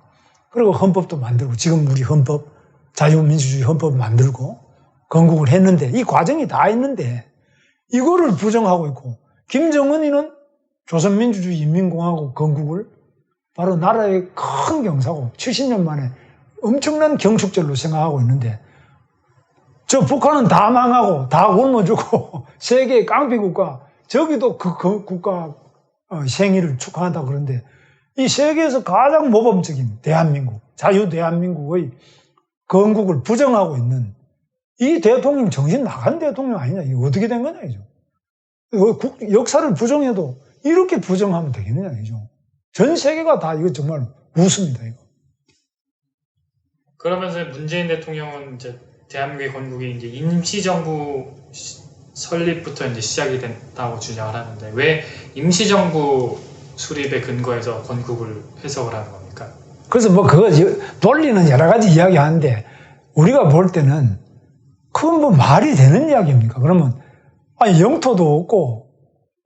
그리고 헌법도 만들고 지금 우리 헌법, 자유민주주의 헌법을 만들고 건국을 했는데 이 과정이 다 있는데 이거를 부정하고 있고 김정은이는 조선민주주의 인민공화국 건국을 바로 나라의 큰 경사고 70년 만에 엄청난 경축절로 생각하고 있는데 저 북한은 다 망하고 다 굶어주고 세계의 깡패국가 저기도 그 국가 생일을 축하한다 그러는데 이 세계에서 가장 모범적인 대한민국, 자유 대한민국의 건국을 부정하고 있는 이 대통령 정신 나간 대통령 아니냐. 이게 어떻게 된 거냐 이죠. 역사를 부정해도 이렇게 부정하면 되겠느냐 이죠. 전 세계가 다 이거 정말 웃습니다 이거. 그러면서 문재인 대통령은 이제 대한민국의 건국이 이제 임시정부 설립부터 이제 시작이 됐다고 주장을 하는데 왜 임시정부 수립에 근거해서 건국을 해석을 하는 겁니까? 그래서 뭐 그거 논리는 여러 가지 이야기하는데 우리가 볼 때는 그건 뭐 말이 되는 이야기입니까? 그러면 아니 영토도 없고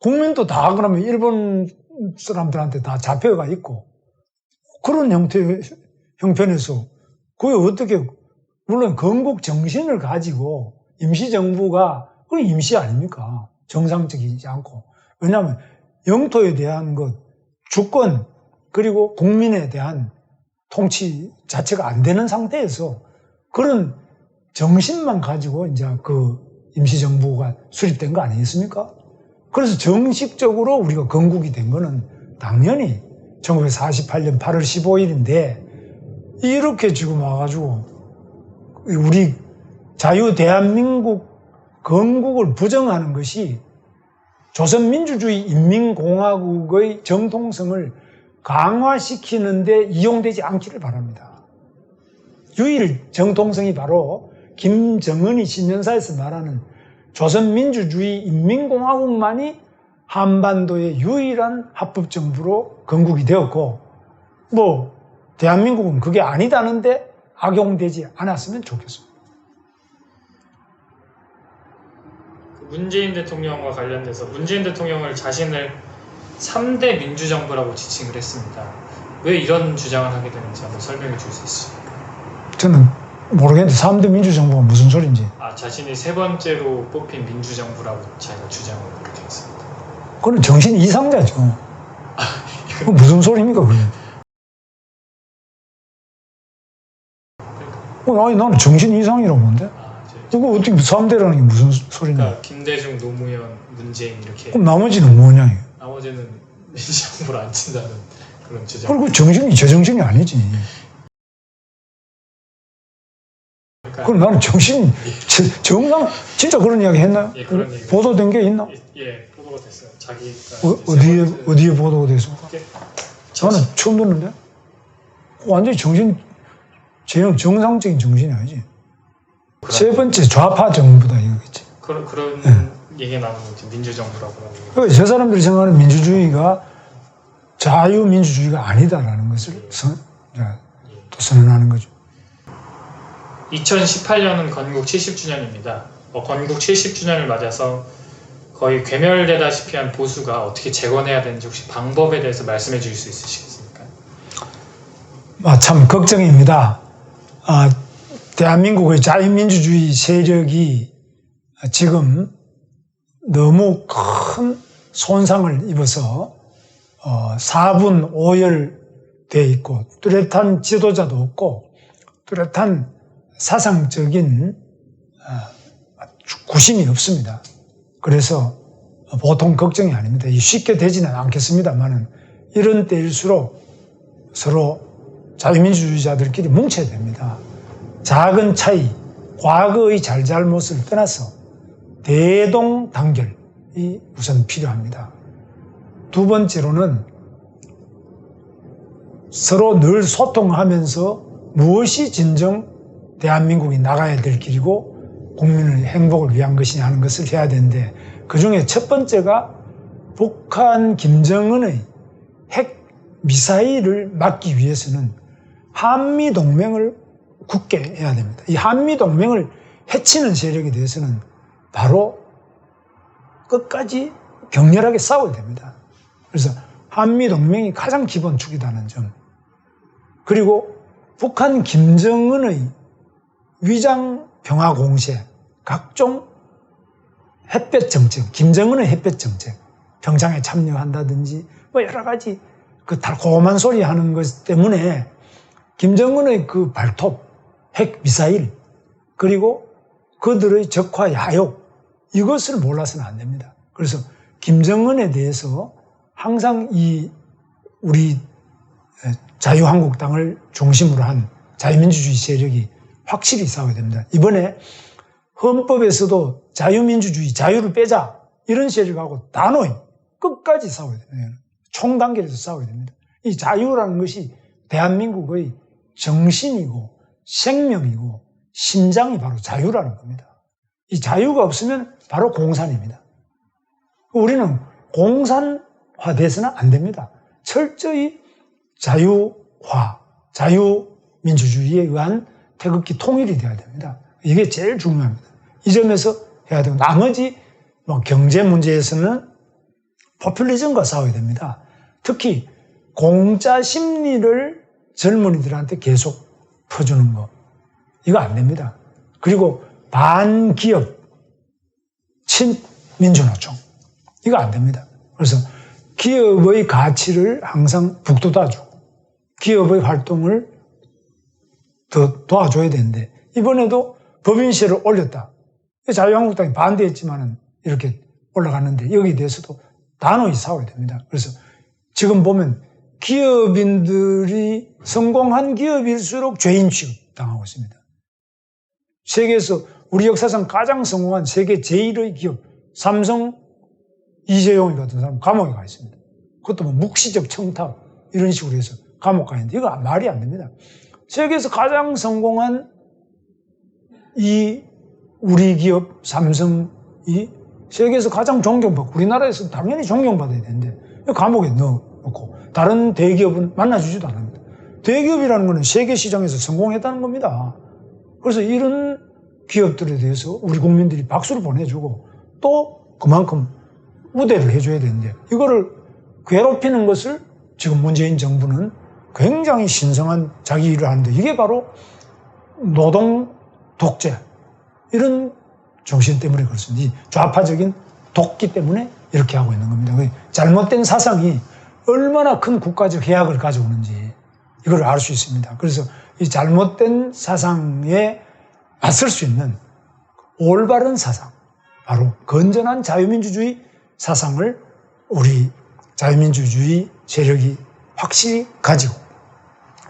국민도 다 그러면 일본 사람들한테 다 잡혀가 있고 그런 형편에서 그게 어떻게 물론 건국 정신을 가지고 임시정부가 그건 임시 아닙니까? 정상적이지 않고 왜냐하면 영토에 대한 것, 주권 그리고 국민에 대한 통치 자체가 안 되는 상태에서 그런 정신만 가지고 이제 그 임시정부가 수립된 거 아니겠습니까? 그래서 정식적으로 우리가 건국이 된 거는 당연히 1948년 8월 15일인데 이렇게 지금 와가지고 우리 자유 대한민국 건국을 부정하는 것이 조선민주주의 인민공화국의 정통성을 강화시키는데 이용되지 않기를 바랍니다. 유일 정통성이 바로 김정은이 신년사에서 말하는 조선민주주의 인민공화국만이 한반도의 유일한 합법정부로 건국이 되었고 뭐 대한민국은 그게 아니다는데 악용되지 않았으면 좋겠습니다. 문재인 대통령과 관련돼서 문재인 대통령을 자신을 3대 민주정부라고 지칭을 했습니다. 왜 이런 주장을 하게 되는지 한번 설명해 줄 수 있으십니까? 저는 모르겠는데 3대 민주정부가 무슨 소린지. 자신이 세 번째로 뽑힌 민주정부라고 자기가 주장을 그렇게 했습니다. 그건 정신 이상자죠. 그 무슨 소리입니까, 그게? 아니, 나는 정신 이상이라고 보는데? 그거 어떻게 3대라는 게 무슨 소리냐? 그러니까 김대중, 노무현, 문재인 이렇게. 그럼 나머지는 뭐냐? 나머지는 민주정부를 안 친다는 그런 주장. 그리고 정신이 제정신이 아니지. 그럼 나는 정신이 정상 진짜 그런 이야기 했나요? 예, 그런 얘기. 보도된 게 있나? 예, 보도가 됐어요. 자기가 어디에 보도가 돼서? 그게 저는 처음 듣는데? 완전히 정상적인 정신이 아니지. 세 번째 좌파 정부다 이거겠지. 그런 얘기가 나오는 거지. 민주정부라고 하는 거. 그러니까 저 사람들이 생각하는 민주주의가 자유민주주의가 아니다라는 것을 또 선언하는 거죠. 2018년은 건국 70주년입니다. 건국 70주년을 맞아서 거의 괴멸되다시피 한 보수가 어떻게 재건해야 되는지 혹시 방법에 대해서 말씀해 주실 수 있으시겠습니까? 참 걱정입니다. 대한민국의 자유민주주의 세력이 지금 너무 큰 손상을 입어서 4분 5열돼 있고 뚜렷한 지도자도 없고 뚜렷한 사상적인 구심이 없습니다. 그래서 보통 걱정이 아닙니다. 쉽게 되지는 않겠습니다만은 이런 때일수록 서로 자유민주주의자들끼리 뭉쳐야 됩니다. 작은 차이, 과거의 잘잘못을 떠나서 대동단결이 우선 필요합니다. 두 번째로는 서로 늘 소통하면서 무엇이 진정 대한민국이 나가야 될 길이고 국민의 행복을 위한 것이냐 하는 것을 해야 되는데 그중에 첫 번째가 북한 김정은의 핵 미사일을 막기 위해서는 한미동맹을 굳게 해야 됩니다. 이 한미동맹을 해치는 세력에 대해서는 바로 끝까지 격렬하게 싸워야 됩니다. 그래서 한미동맹이 가장 기본축이라는 점. 그리고 북한 김정은의 위장 평화 공세, 각종 햇볕 정책, 김정은의 햇볕 정책, 평창에 참여한다든지 뭐 여러 가지 그 달콤한 소리 하는 것 때문에 김정은의 그 발톱, 핵 미사일, 그리고 그들의 적화 야욕, 이것을 몰라서는 안 됩니다. 그래서 김정은에 대해서 항상 우리 자유한국당을 중심으로 한 자유민주주의 세력이 확실히 싸워야 됩니다. 이번에 헌법에서도 자유민주주의, 자유를 빼자 이런 세력하고 단호히 끝까지 싸워야 됩니다. 총단결해서 싸워야 됩니다. 이 자유라는 것이 대한민국의 정신이고 생명이고 심장이 바로 자유라는 겁니다. 이 자유가 없으면 바로 공산입니다. 우리는 공산화돼서는 안 됩니다. 철저히 자유화, 자유민주주의에 의한 태극기 통일이 되어야 됩니다. 이게 제일 중요합니다. 이 점에서 해야 되고 나머지 경제 문제에서는 포퓰리즘과 싸워야 됩니다. 특히 공짜 심리를 젊은이들한테 계속 퍼주는 거 이거 안 됩니다. 그리고 반기업 친민주노총 이거 안 됩니다. 그래서 기업의 가치를 항상 북돋아주고 기업의 활동을 더 도와줘야 되는데 이번에도 법인세를 올렸다. 자유한국당이 반대했지만은 이렇게 올라갔는데 여기에 대해서도 단호히 싸워야 됩니다. 그래서 지금 보면 기업인들이 성공한 기업일수록 죄인 취급당하고 있습니다. 세계에서 우리 역사상 가장 성공한 세계 제1의 기업 삼성 이재용이 같은 사람 감옥에 가 있습니다. 그것도 뭐 묵시적 청탁 이런 식으로 해서 감옥 가 있는데 이거 말이 안 됩니다. 세계에서 가장 성공한 이 우리 기업 삼성이 세계에서 가장 존경받고 우리나라에서 당연히 존경받아야 되는데 감옥에 넣어놓고 다른 대기업은 만나주지도 않습니다. 대기업이라는 것은 세계 시장에서 성공했다는 겁니다. 그래서 이런 기업들에 대해서 우리 국민들이 박수를 보내주고 또 그만큼 우대를 해줘야 되는데 이거를 괴롭히는 것을 지금 문재인 정부는 굉장히 신성한 자기 일을 하는데 이게 바로 노동 독재 이런 정신 때문에 그렇습니다. 이 좌파적인 독기 때문에 이렇게 하고 있는 겁니다. 잘못된 사상이 얼마나 큰 국가적 해악을 가져오는지 이걸 알 수 있습니다. 그래서 이 잘못된 사상에 맞설 수 있는 올바른 사상, 바로 건전한 자유민주주의 사상을 우리 자유민주주의 세력이 확실히 가지고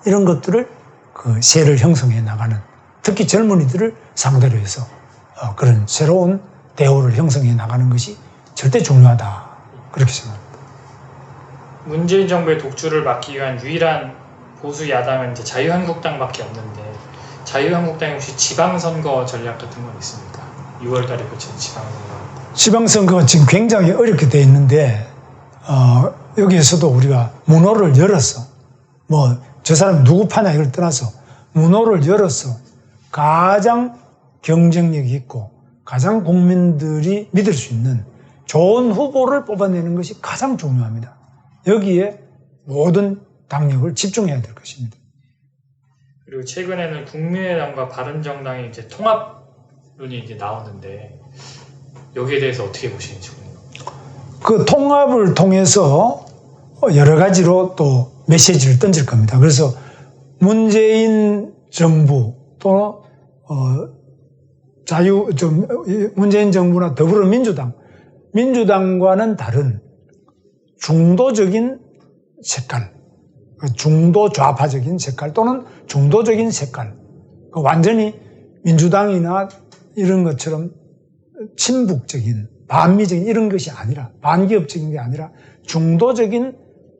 이런 것들을 그 세를 형성해 나가는, 특히 젊은이들을 상대로 해서 그런 새로운 대우를 형성해 나가는 것이 절대 중요하다. 그렇게 생각합니다. 문재인 정부의 독주를 막기 위한 유일한 보수 야당은 이제 자유한국당밖에 없는데 자유한국당이 혹시 지방선거 전략 같은 건 있습니까? 6월달에 거친 지방선거. 지방선거가 지금 굉장히 어렵게 돼 있는데 여기에서도 우리가 문호를 열었어. 뭐 저 사람 누구 파냐 이걸 떠나서 문호를 열어서 가장 경쟁력이 있고 가장 국민들이 믿을 수 있는 좋은 후보를 뽑아내는 것이 가장 중요합니다. 여기에 모든 당력을 집중해야 될 것입니다. 그리고 최근에는 국민의당과 바른정당의 이제 통합론이 이제 나오는데 여기에 대해서 어떻게 보시는지 궁금합니다. 그 통합을 통해서 여러 가지로 또 메시지를 던질 겁니다. 그래서 문재인 정부 또 문재인 정부나 더불어민주당, 민주당과는 다른 중도적인 색깔, 중도 좌파적인 색깔 또는 중도적인 색깔, 완전히 민주당이나 이런 것처럼 친북적인, 반미적인 이런 것이 아니라, 반기업적인 게 아니라 중도적인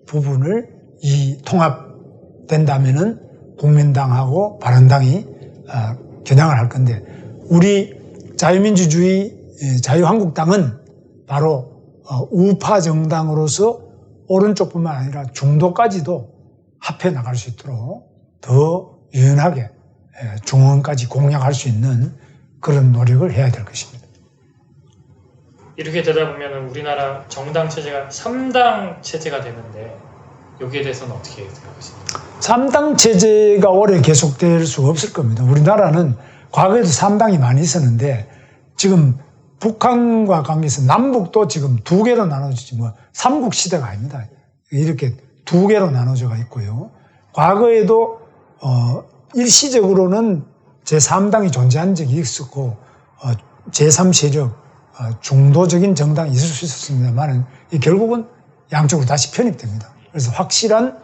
부분을 이 통합된다면은 국민당하고 바른당이 겨냥을 할 건데, 우리 자유민주주의 자유한국당은 바로 우파 정당으로서 오른쪽뿐만 아니라 중도까지도 합해 나갈 수 있도록 더 유연하게 중원까지 공략할 수 있는 그런 노력을 해야 될 것입니다. 이렇게 되다 보면 우리나라 정당 체제가 3당 체제가 되는데 여기에 대해서는 어떻게 생각하십니까? 3당 체제가 오래 계속될 수가 없을 겁니다. 우리나라는 과거에도 3당이 많이 있었는데 지금 북한과 관계에서 남북도 지금 두 개로 나눠지지 뭐 삼국 시대가 아닙니다. 이렇게 두 개로 나눠져가 있고요. 과거에도 일시적으로는 제3당이 존재한 적이 있었고 제3세력 중도적인 정당이 있을 수 있었습니다만 결국은 양쪽으로 다시 편입됩니다. 그래서 확실한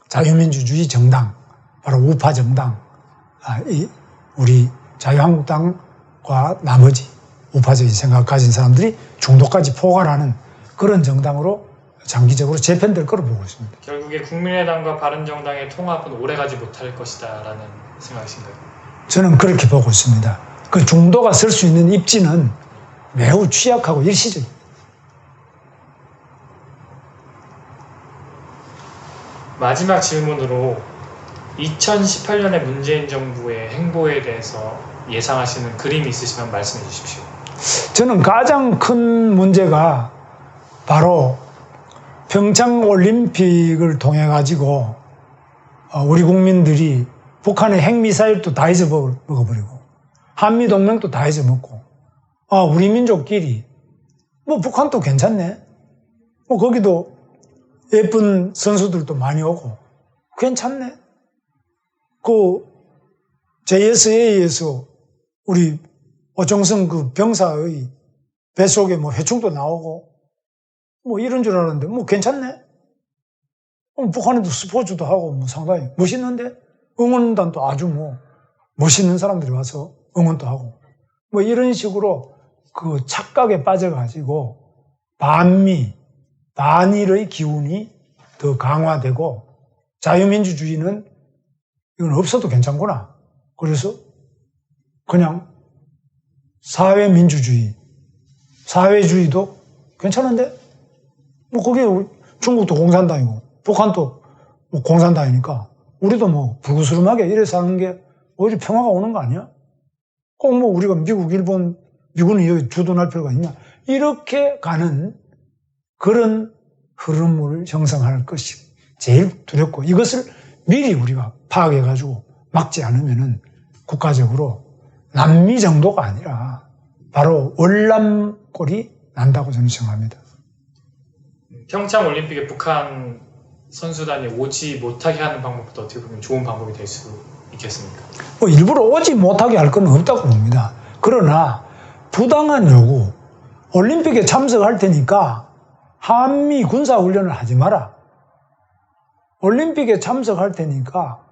자유민주주의 정당, 바로 우파 정당, 우리 자유한국당과 나머지 우파적인 생각 가진 사람들이 중도까지 포괄하는 그런 정당으로 장기적으로 재편될 거로 보고 있습니다. 결국에 국민의당과 바른정당의 통합은 오래가지 못할 것이다라는 생각이신가요? 저는 그렇게 보고 있습니다. 그 중도가 설 수 있는 입지는 매우 취약하고 일시적입니다. 마지막 질문으로 2018년의 문재인 정부의 행보에 대해서 예상하시는 그림이 있으시면 말씀해 주십시오. 저는 가장 큰 문제가 바로 평창올림픽을 통해 가지고 우리 국민들이 북한의 핵미사일도 다 잊어먹어버리고 한미동맹도 다 잊어먹고 우리 민족끼리 뭐 북한도 괜찮네, 뭐 거기도 예쁜 선수들도 많이 오고 괜찮네, 그 JSA에서 우리 오정성 그 병사의 뱃속에 뭐 해충도 나오고 뭐 이런 줄 알았는데 뭐 괜찮네. 북한에도 스포츠도 하고 뭐 상당히 멋있는데 응원단도 아주 뭐 멋있는 사람들이 와서 응원도 하고 뭐 이런 식으로 그 착각에 빠져가지고 반미, 반일의 기운이 더 강화되고 자유민주주의는 이건 없어도 괜찮구나. 그래서 그냥 사회민주주의, 사회주의도 괜찮은데 뭐 거기에 중국도 공산당이고 북한도 뭐 공산당이니까 우리도 뭐 불구스름하게 이래 사는 게 오히려 평화가 오는 거 아니야? 꼭 뭐 우리가 미국, 일본, 미군이 여기 주둔할 필요가 있냐? 이렇게 가는 그런 흐름을 형성할 것이 제일 두렵고, 이것을 미리 우리가 파악해가지고 막지 않으면은 국가적으로 남미 정도가 아니라 바로 월남골이 난다고 저는 생각합니다. 평창 올림픽에 북한 선수단이 오지 못하게 하는 방법도 어떻게 보면 좋은 방법이 될 수 있겠습니까? 뭐 일부러 오지 못하게 할 건 없다고 봅니다. 그러나 부당한 요구, 올림픽에 참석할 테니까 한미 군사훈련을 하지 마라. 올림픽에 참석할 테니까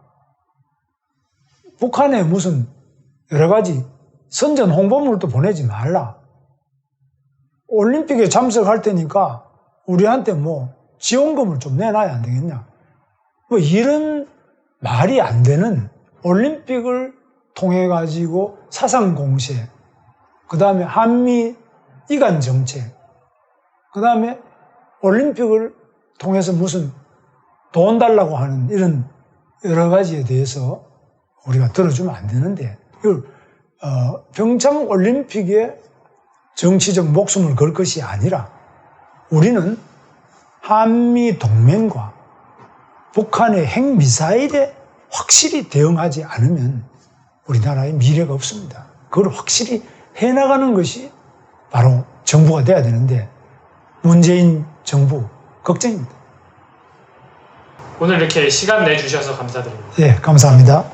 북한에 무슨 여러 가지 선전 홍보물도 보내지 말라. 올림픽에 참석할 테니까 우리한테 뭐 지원금을 좀 내놔야 안 되겠냐. 뭐 이런 말이 안 되는 올림픽을 통해 가지고 사상 공세, 그 다음에 한미 이간 정책, 그 다음에 올림픽을 통해서 무슨 돈 달라고 하는 이런 여러 가지에 대해서 우리가 들어주면 안 되는데, 이걸 평창 올림픽에 정치적 목숨을 걸 것이 아니라 우리는 한미 동맹과 북한의 핵미사일에 확실히 대응하지 않으면 우리나라의 미래가 없습니다. 그걸 확실히 해나가는 것이 바로 정부가 돼야 되는데, 문재인 정부 걱정입니다. 오늘 이렇게 시간 내주셔서 감사드립니다. 예, 감사합니다.